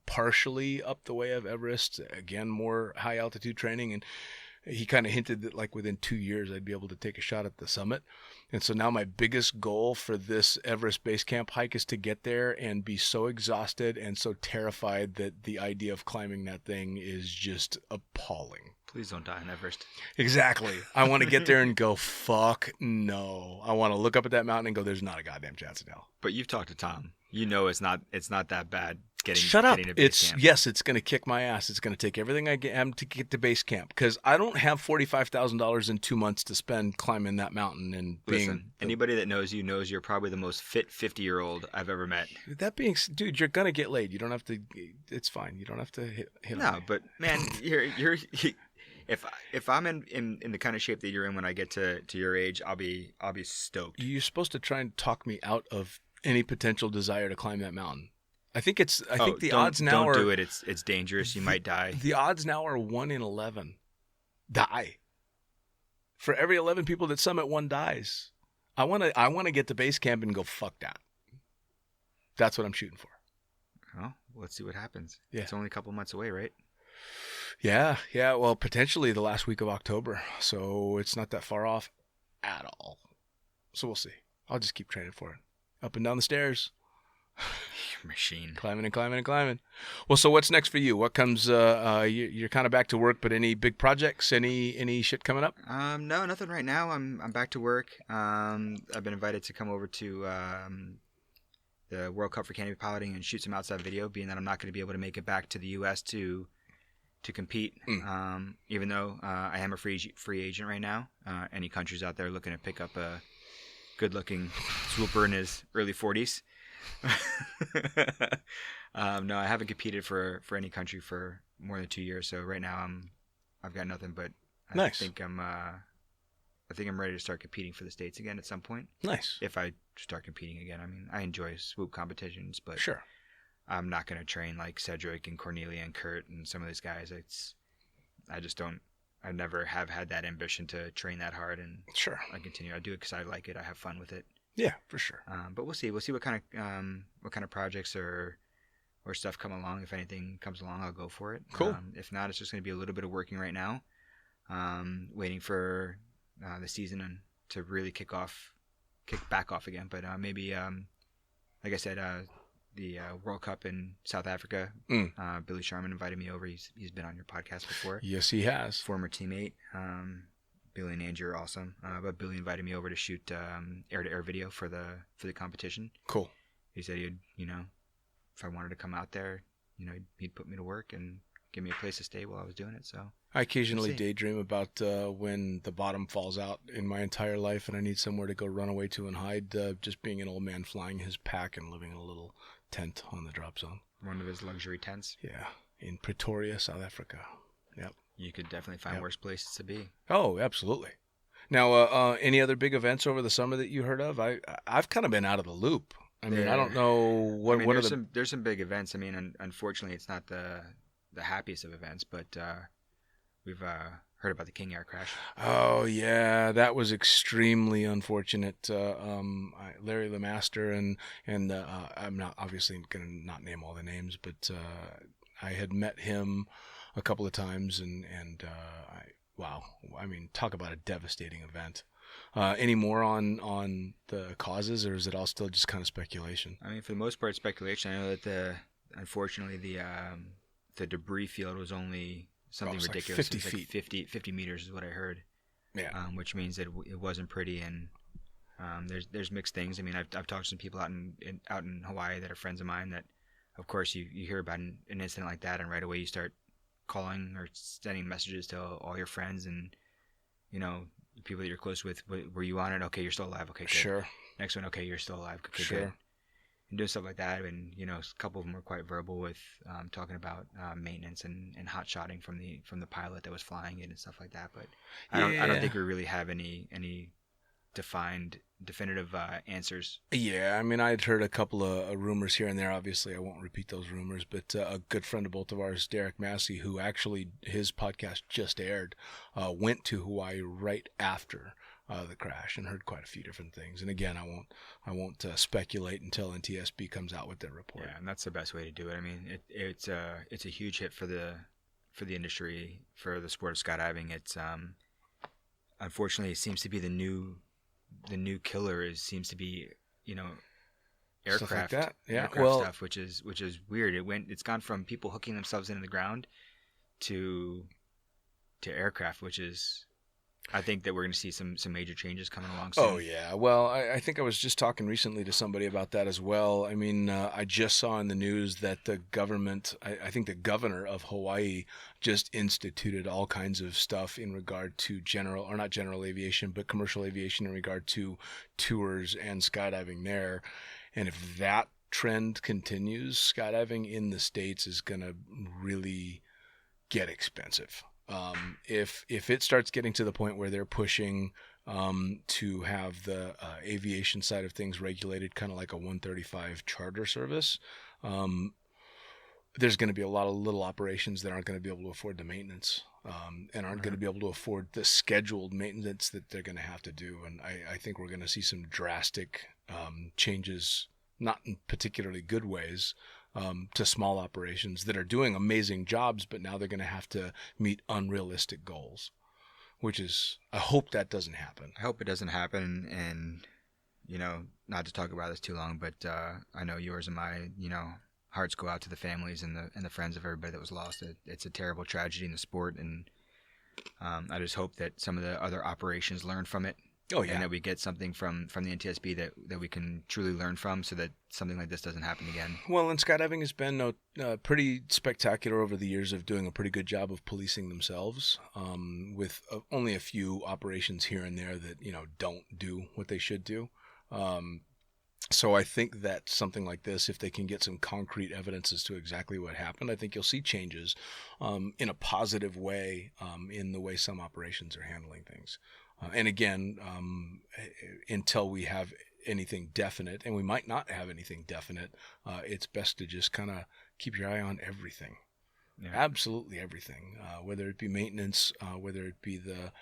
Speaker 2: partially up the way of Everest. Again, more high altitude training. And he kind of hinted that like within 2 years I'd be able to take a shot at the summit. And so now my biggest goal for this Everest base camp hike is to get there and be so exhausted and so terrified that the idea of climbing that thing is just appalling.
Speaker 3: Please don't die on Everest.
Speaker 2: Exactly. I want to get there and go, fuck no. I want to look up at that mountain and go, there's not a goddamn chance in hell.
Speaker 3: But you've talked to Tom. It's not that bad.
Speaker 2: Shut up.
Speaker 3: To base camp.
Speaker 2: Yes, it's going to kick my ass. It's going to take everything I am to get to base camp, because I don't have $45,000 in 2 months to spend climbing that mountain and being.
Speaker 3: Anybody that knows you knows you're probably the most fit 50-year-old I've ever met.
Speaker 2: That being, dude, you're going to get laid. You don't have to. It's fine. You don't have to hit.
Speaker 3: No, but man, you're. If I'm in the kind of shape that you're in when I get to your age, I'll be stoked.
Speaker 2: You're supposed to try and talk me out of any potential desire to climb that mountain. I think the odds now are...
Speaker 3: Don't do it. It's dangerous. You might die.
Speaker 2: The odds now are 1 in 11. Die. For every 11 people that summit, 1 dies. I want to get to base camp and go, fuck that. That's what I'm shooting for.
Speaker 3: Well, let's see what happens.
Speaker 2: Yeah.
Speaker 3: It's only a couple months away, right?
Speaker 2: Yeah. Well, potentially the last week of October. So it's not that far off at all. So we'll see. I'll just keep training for it. Up and down the stairs.
Speaker 3: Machine.
Speaker 2: Climbing and climbing and climbing. Well, so what's next for you? What comes? You're kind of back to work, but any big projects? Any shit coming up?
Speaker 3: No, nothing right now. I'm back to work. I've been invited to come over to the World Cup for Canopy Piloting and shoot some outside video, being that I'm not going to be able to make it back to the U.S. to compete. Even though I am a free agent right now. Any countries out there looking to pick up a good-looking swooper in his early 40s? No, I haven't competed for any country for more than 2 years. So right now I've got nothing. But I think I'm ready to start competing for the States again at some point.
Speaker 2: Nice.
Speaker 3: If I start competing again, I mean, I enjoy swoop competitions, but
Speaker 2: sure,
Speaker 3: I'm not going to train like Cedric and Cornelia and Kurt and some of these guys. I just don't. I never have had that ambition to train that hard, and
Speaker 2: sure,
Speaker 3: I continue. I do it because I like it. I have fun with it.
Speaker 2: Yeah, for sure.
Speaker 3: But we'll see. We'll see what kind of projects or stuff come along. If anything comes along, I'll go for it.
Speaker 2: Cool.
Speaker 3: If not, it's just going to be a little bit of working right now, waiting for the season to really kick back off again. But maybe, like I said, the World Cup in South Africa. Billy Sharman invited me over. He's been on your podcast before.
Speaker 2: Yes, he has.
Speaker 3: Former teammate. Billy and Andrew are awesome. But Billy invited me over to shoot air-to-air video for the competition.
Speaker 2: Cool.
Speaker 3: He said he'd, if I wanted to come out there, he'd put me to work and give me a place to stay while I was doing it. So
Speaker 2: I occasionally daydream about when the bottom falls out in my entire life and I need somewhere to go run away to and hide, just being an old man flying his pack and living in a little tent on the drop zone.
Speaker 3: One of his luxury tents?
Speaker 2: Yeah, in Pretoria, South Africa. Yep.
Speaker 3: You could definitely find worse places to be.
Speaker 2: Oh, absolutely. Now, any other big events over the summer that you heard of? I've kind of been out of the loop. I mean, I don't know what are the...
Speaker 3: There's some big events. I mean, unfortunately, it's not the happiest of events, but we've heard about the King Air crash.
Speaker 2: Oh yeah, that was extremely unfortunate. Larry LeMaster and I'm not obviously going to not name all the names, but I had met him a couple of times and wow. I mean, talk about a devastating event. Any more on the causes, or is it all still just kind of speculation?
Speaker 3: I mean, for the most part, speculation. I know that unfortunately the debris field was only something ridiculous.
Speaker 2: Like 50 feet.
Speaker 3: 50 meters is what I heard.
Speaker 2: Yeah.
Speaker 3: Which means that it wasn't pretty, and there's mixed things. I mean, I've talked to some people out in Hawaii that are friends of mine that, of course, you hear about an incident like that, and right away you start calling or sending messages to all your friends and, you know, people that you're close with. Were you on it? Okay, you're still alive. Okay, good.
Speaker 2: Sure.
Speaker 3: Next one. Okay, you're still alive. Okay,
Speaker 2: sure.
Speaker 3: Good. And doing stuff like that, and you know, a couple of them were quite verbal with talking about maintenance and hot shotting from the pilot that was flying it and stuff like that. But I don't think we really have any definitive answers.
Speaker 2: Yeah, I mean, I'd heard a couple of rumors here and there. Obviously, I won't repeat those rumors, but a good friend of both of ours, Derek Massey, who actually his podcast just aired, went to Hawaii right after the crash and heard quite a few different things. And again, I won't speculate until NTSB comes out with their report.
Speaker 3: Yeah, and that's the best way to do it. I mean, it's a huge hit for the industry, for the sport of skydiving. It's unfortunately, it seems to be the new killer seems to be, you know, aircraft,
Speaker 2: stuff like that. Yeah,
Speaker 3: aircraft stuff, which is weird. It's gone from people hooking themselves into the ground to aircraft, which is, I think that we're going to see some major changes coming along soon.
Speaker 2: Oh, yeah. Well, I think I was just talking recently to somebody about that as well. I mean, I just saw in the news that the government, I think the governor of Hawaii just instituted all kinds of stuff in regard to not general aviation, but commercial aviation in regard to tours and skydiving there. And if that trend continues, skydiving in the States is going to really get expensive. If it starts getting to the point where they're pushing to have the aviation side of things regulated, kind of like a 135 charter service, there's going to be a lot of little operations that aren't going to be able to afford the maintenance and aren't going to be able to afford the scheduled maintenance that they're going to have to do. And I think we're going to see some drastic changes, not in particularly good ways, to small operations that are doing amazing jobs, but now they're going to have to meet unrealistic goals, which is, I hope that doesn't happen.
Speaker 3: I hope it doesn't happen. And, you know, not to talk about this too long, but I know yours and my, you know, hearts go out to the families and the friends of everybody that was lost. It's a terrible tragedy in the sport. And I just hope that some of the other operations learn from it.
Speaker 2: Oh, yeah.
Speaker 3: And that we get something from the NTSB that we can truly learn from, so that something like this doesn't happen again.
Speaker 2: Well, and skydiving has been pretty spectacular over the years of doing a pretty good job of policing themselves, with only a few operations here and there that, you know, don't do what they should do. So I think that something like this, if they can get some concrete evidence as to exactly what happened, I think you'll see changes in a positive way in the way some operations are handling things. And again, until we have anything definite, and we might not have anything definite, it's best to just kind of keep your eye on everything. Yeah. Absolutely everything, whether it be maintenance, whether it be the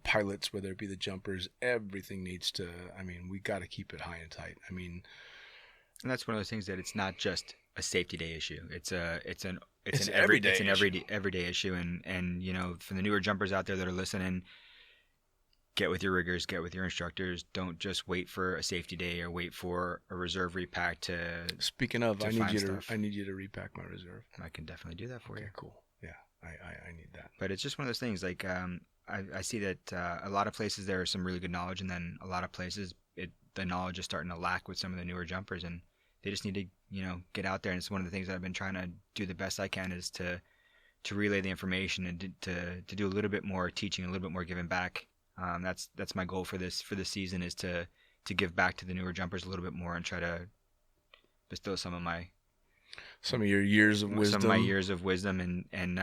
Speaker 2: pilots, whether it be the jumpers, everything needs to, I mean, we got to keep it high and tight. I mean,
Speaker 3: and that's one of those things that it's not just a safety day issue. It's an everyday issue. And, you know, for the newer jumpers out there that are listening, get with your riggers, get with your instructors. Don't just wait for a safety day or wait for a reserve repack to.
Speaker 2: Speaking of, I need you to repack my reserve.
Speaker 3: I can definitely do that for you.
Speaker 2: Cool. Yeah, I need that.
Speaker 3: But it's just one of those things. Like I see that a lot of places there is some really good knowledge, and then a lot of places the knowledge is starting to lack with some of the newer jumpers, and they just need to, you know, get out there. And it's one of the things that I've been trying to do the best I can is to relay the information and to do a little bit more teaching, a little bit more giving back. That's my goal for this season, is to give back to the newer jumpers a little bit more and try to bestow some of your years of wisdom, some of my years of wisdom, and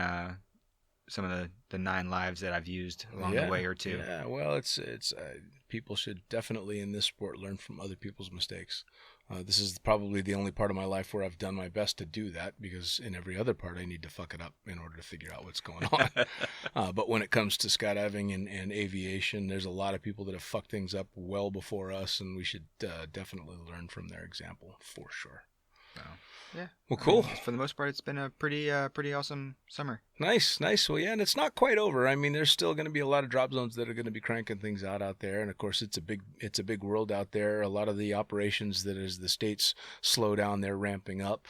Speaker 3: some of the 9 lives that I've used along the way or two.
Speaker 2: Yeah, well, it's people should definitely in this sport learn from other people's mistakes. This is probably the only part of my life where I've done my best to do that, because in every other part I need to fuck it up in order to figure out what's going on. But when it comes to skydiving and aviation, there's a lot of people that have fucked things up well before us, and we should definitely learn from their example for sure.
Speaker 3: Yeah.
Speaker 2: Well, cool.
Speaker 3: For the most part, it's been a pretty awesome summer.
Speaker 2: Nice. Well, yeah, and it's not quite over. I mean, there's still going to be a lot of drop zones that are going to be cranking things out there, and of course, it's a big world out there. A lot of the operations that as the states slow down, they're ramping up.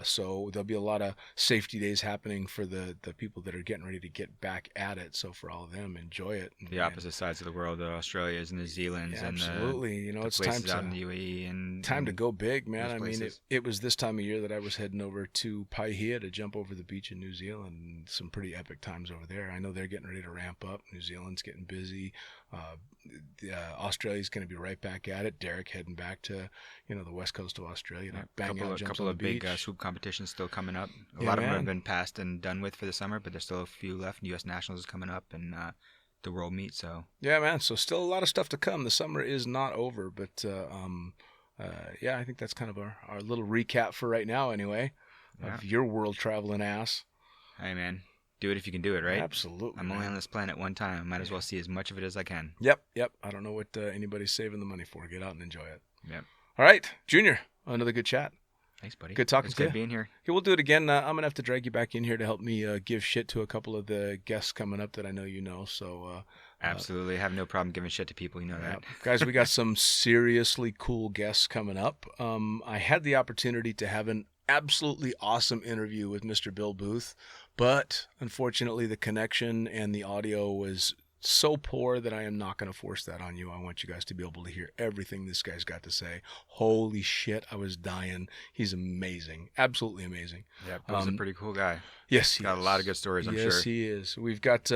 Speaker 2: So there'll be a lot of safety days happening for the people that are getting ready to get back at it. So for all of them, enjoy it.
Speaker 3: The opposite sides of the world, the Australias and New Zealands,
Speaker 2: yeah,
Speaker 3: and
Speaker 2: absolutely.
Speaker 3: it's time to out in the UAE and
Speaker 2: time to go big, man. I mean,
Speaker 3: places.
Speaker 2: it was this time of year that I was heading over to Paihia to jump over the beach in New Zealand. And some pretty epic times over there. I know they're getting ready to ramp up. New Zealand's getting busy. Australia's going to be right back at it. Derek heading back to the west coast of Australia.
Speaker 3: A couple of big swoop competitions still coming up. A lot of them have been passed and done with for the summer, but there's still a few left. U.S. Nationals is coming up and the World Meet. So
Speaker 2: yeah, man. So still a lot of stuff to come. The summer is not over, but yeah, I think that's kind of our little recap for right now, anyway, of your world traveling ass.
Speaker 3: Hey, man. Do it if you can do it, right?
Speaker 2: Absolutely.
Speaker 3: I'm only on this planet one time. I might as well see as much of it as I can.
Speaker 2: Yep. I don't know what anybody's saving the money for. Get out and enjoy it.
Speaker 3: Yep.
Speaker 2: All right, Junior, another good chat.
Speaker 3: Thanks, buddy.
Speaker 2: Good talking to you.
Speaker 3: Good being here.
Speaker 2: Okay, we'll do it again. I'm going to have to drag you back in here to help me give shit to a couple of the guests coming up that I know you know. So
Speaker 3: absolutely. I have no problem giving shit to people. You know that.
Speaker 2: Guys, we got some seriously cool guests coming up. I had the opportunity to have an absolutely awesome interview with Mr. Bill Booth, but unfortunately the connection and the audio was so poor that I am not going to force that on you. I want you guys to be able to hear everything this guy's got to say. Holy shit, I was dying. He's amazing. Absolutely amazing.
Speaker 3: Yeah, Bill's a pretty cool guy.
Speaker 2: Yes,
Speaker 3: got a lot of good stories, I'm sure.
Speaker 2: Yes, he is. We've got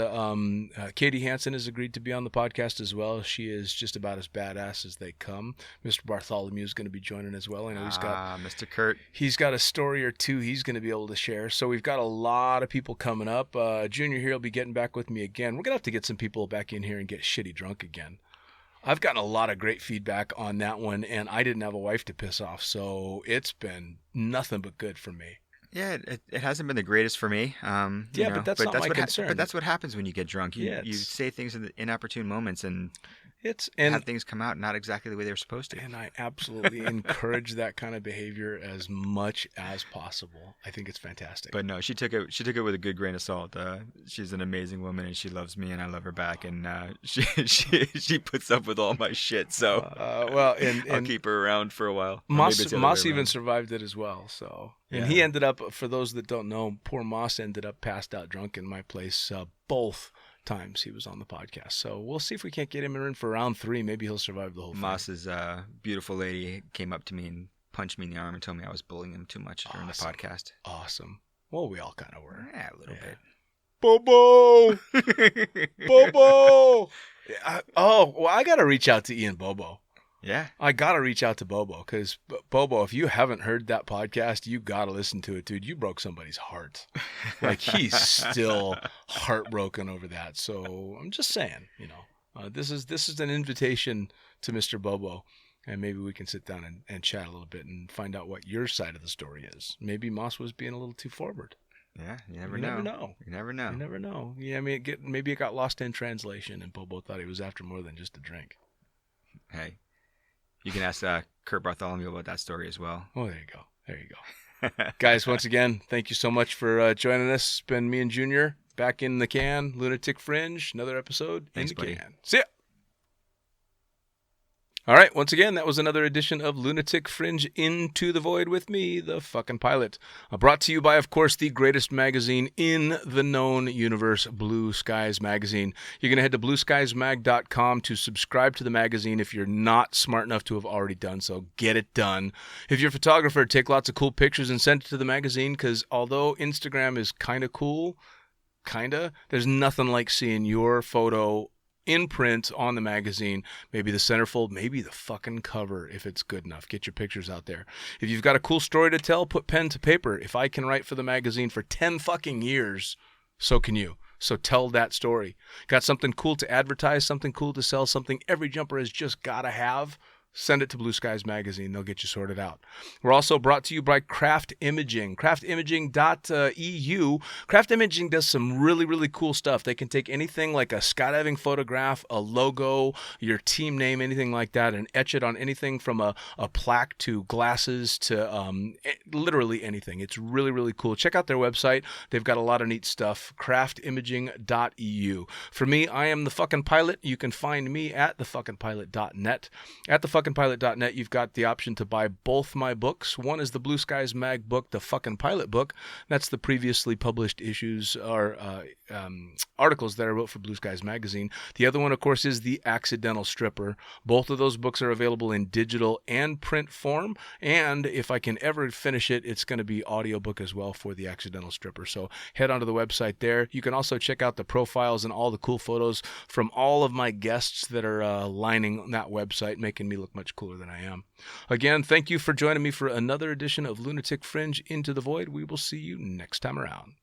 Speaker 2: Katie Hansen has agreed to be on the podcast as well. She is just about as badass as they come. Mr. Bartholomew is going to be joining as well. I know he's got
Speaker 3: Mr. Kurt.
Speaker 2: He's got a story or two he's going to be able to share. So we've got a lot of people coming up. Junior here will be getting back with me again. We're going to have to get some people back in here and get shitty drunk again. I've gotten a lot of great feedback on that one, and I didn't have a wife to piss off, so it's been nothing but good for me.
Speaker 3: Yeah, it hasn't been the greatest for me.
Speaker 2: But that's not my concern.
Speaker 3: But that's what happens when you get drunk. You say things in the inopportune moments and have things come out not exactly the way they were supposed to.
Speaker 2: And I absolutely encourage that kind of behavior as much as possible. I think it's fantastic.
Speaker 3: But no, she took it with a good grain of salt. She's an amazing woman, and she loves me, and I love her back. And she puts up with all my shit. So I'll keep her around for a while.
Speaker 2: Moss even survived it as well. So. And
Speaker 3: Yeah.
Speaker 2: he ended up, for those that don't know, poor Moss ended up passed out drunk in my place both times he was on the podcast. So we'll see if we can't get him in for round 3. Maybe he'll survive the whole thing.
Speaker 3: Moss's beautiful lady came up to me and punched me in the arm and told me I was bullying him too much during the podcast.
Speaker 2: Awesome. Well, we all kind of were.
Speaker 3: Yeah, a little bit.
Speaker 2: Bobo! Bobo! I got to reach out to Ian Bobo.
Speaker 3: Yeah.
Speaker 2: I got to reach out to Bobo because, Bobo, if you haven't heard that podcast, you got to listen to it, dude. You broke somebody's heart. Like, he's still heartbroken over that. So I'm just saying, this is an invitation to Mr. Bobo, and maybe we can sit down and chat a little bit and find out what your side of the story is. Maybe Moss was being a little too forward.
Speaker 3: Yeah, you never know. You never know.
Speaker 2: Yeah, I mean, maybe it got lost in translation, and Bobo thought he was after more than just a drink.
Speaker 3: Hey. You can ask Kurt Bartholomew about that story as well.
Speaker 2: Oh, there you go. Guys, once again, thank you so much for joining us. It's been me and Junior back in the can. Lunatic Fringe, another episode in the can. See ya. All right, once again, that was another edition of Lunatic Fringe Into the Void with me, the fucking pilot. Brought to you by, of course, the greatest magazine in the known universe, Blue Skies Magazine. You're going to head to blueskiesmag.com to subscribe to the magazine if you're not smart enough to have already done so. Get it done. If you're a photographer, take lots of cool pictures and send it to the magazine because although Instagram is kind of cool, there's nothing like seeing your photo in print on the magazine, maybe the centerfold, maybe the fucking cover if it's good enough. Get your pictures out there. If you've got a cool story to tell, put pen to paper. If I can write for the magazine for 10 fucking years, so can you. So tell that story. Got something cool to advertise, something cool to sell, something every jumper has just got to have? send it to Blue Skies Magazine. They'll get you sorted out. We're also brought to you by Craft Imaging, craftimaging.eu. Craft Imaging does some really, really cool stuff. They can take anything like a skydiving photograph, a logo, your team name, anything like that, and etch it on anything from a plaque to glasses to literally anything. It's really, really cool. Check out their website. They've got a lot of neat stuff, craftimaging.eu. For me, I am the fucking pilot. You can find me at thefuckingpilot.net. At thefuckingpilot.net, you've got the option to buy both my books. One is the Blue Skies Mag book, the Fucking Pilot book. That's the previously published issues or articles that I wrote for Blue Skies Magazine. The other one, of course, is the Accidental Stripper. Both of those books are available in digital and print form, and if I can ever finish it, it's going to be audiobook as well for the Accidental Stripper. So head onto the website there. You can also check out the profiles and all the cool photos from all of my guests that are lining that website, making me look much cooler than I am. Again, thank you for joining me for another edition of Lunatic Fringe Into the Void. We will see you next time around.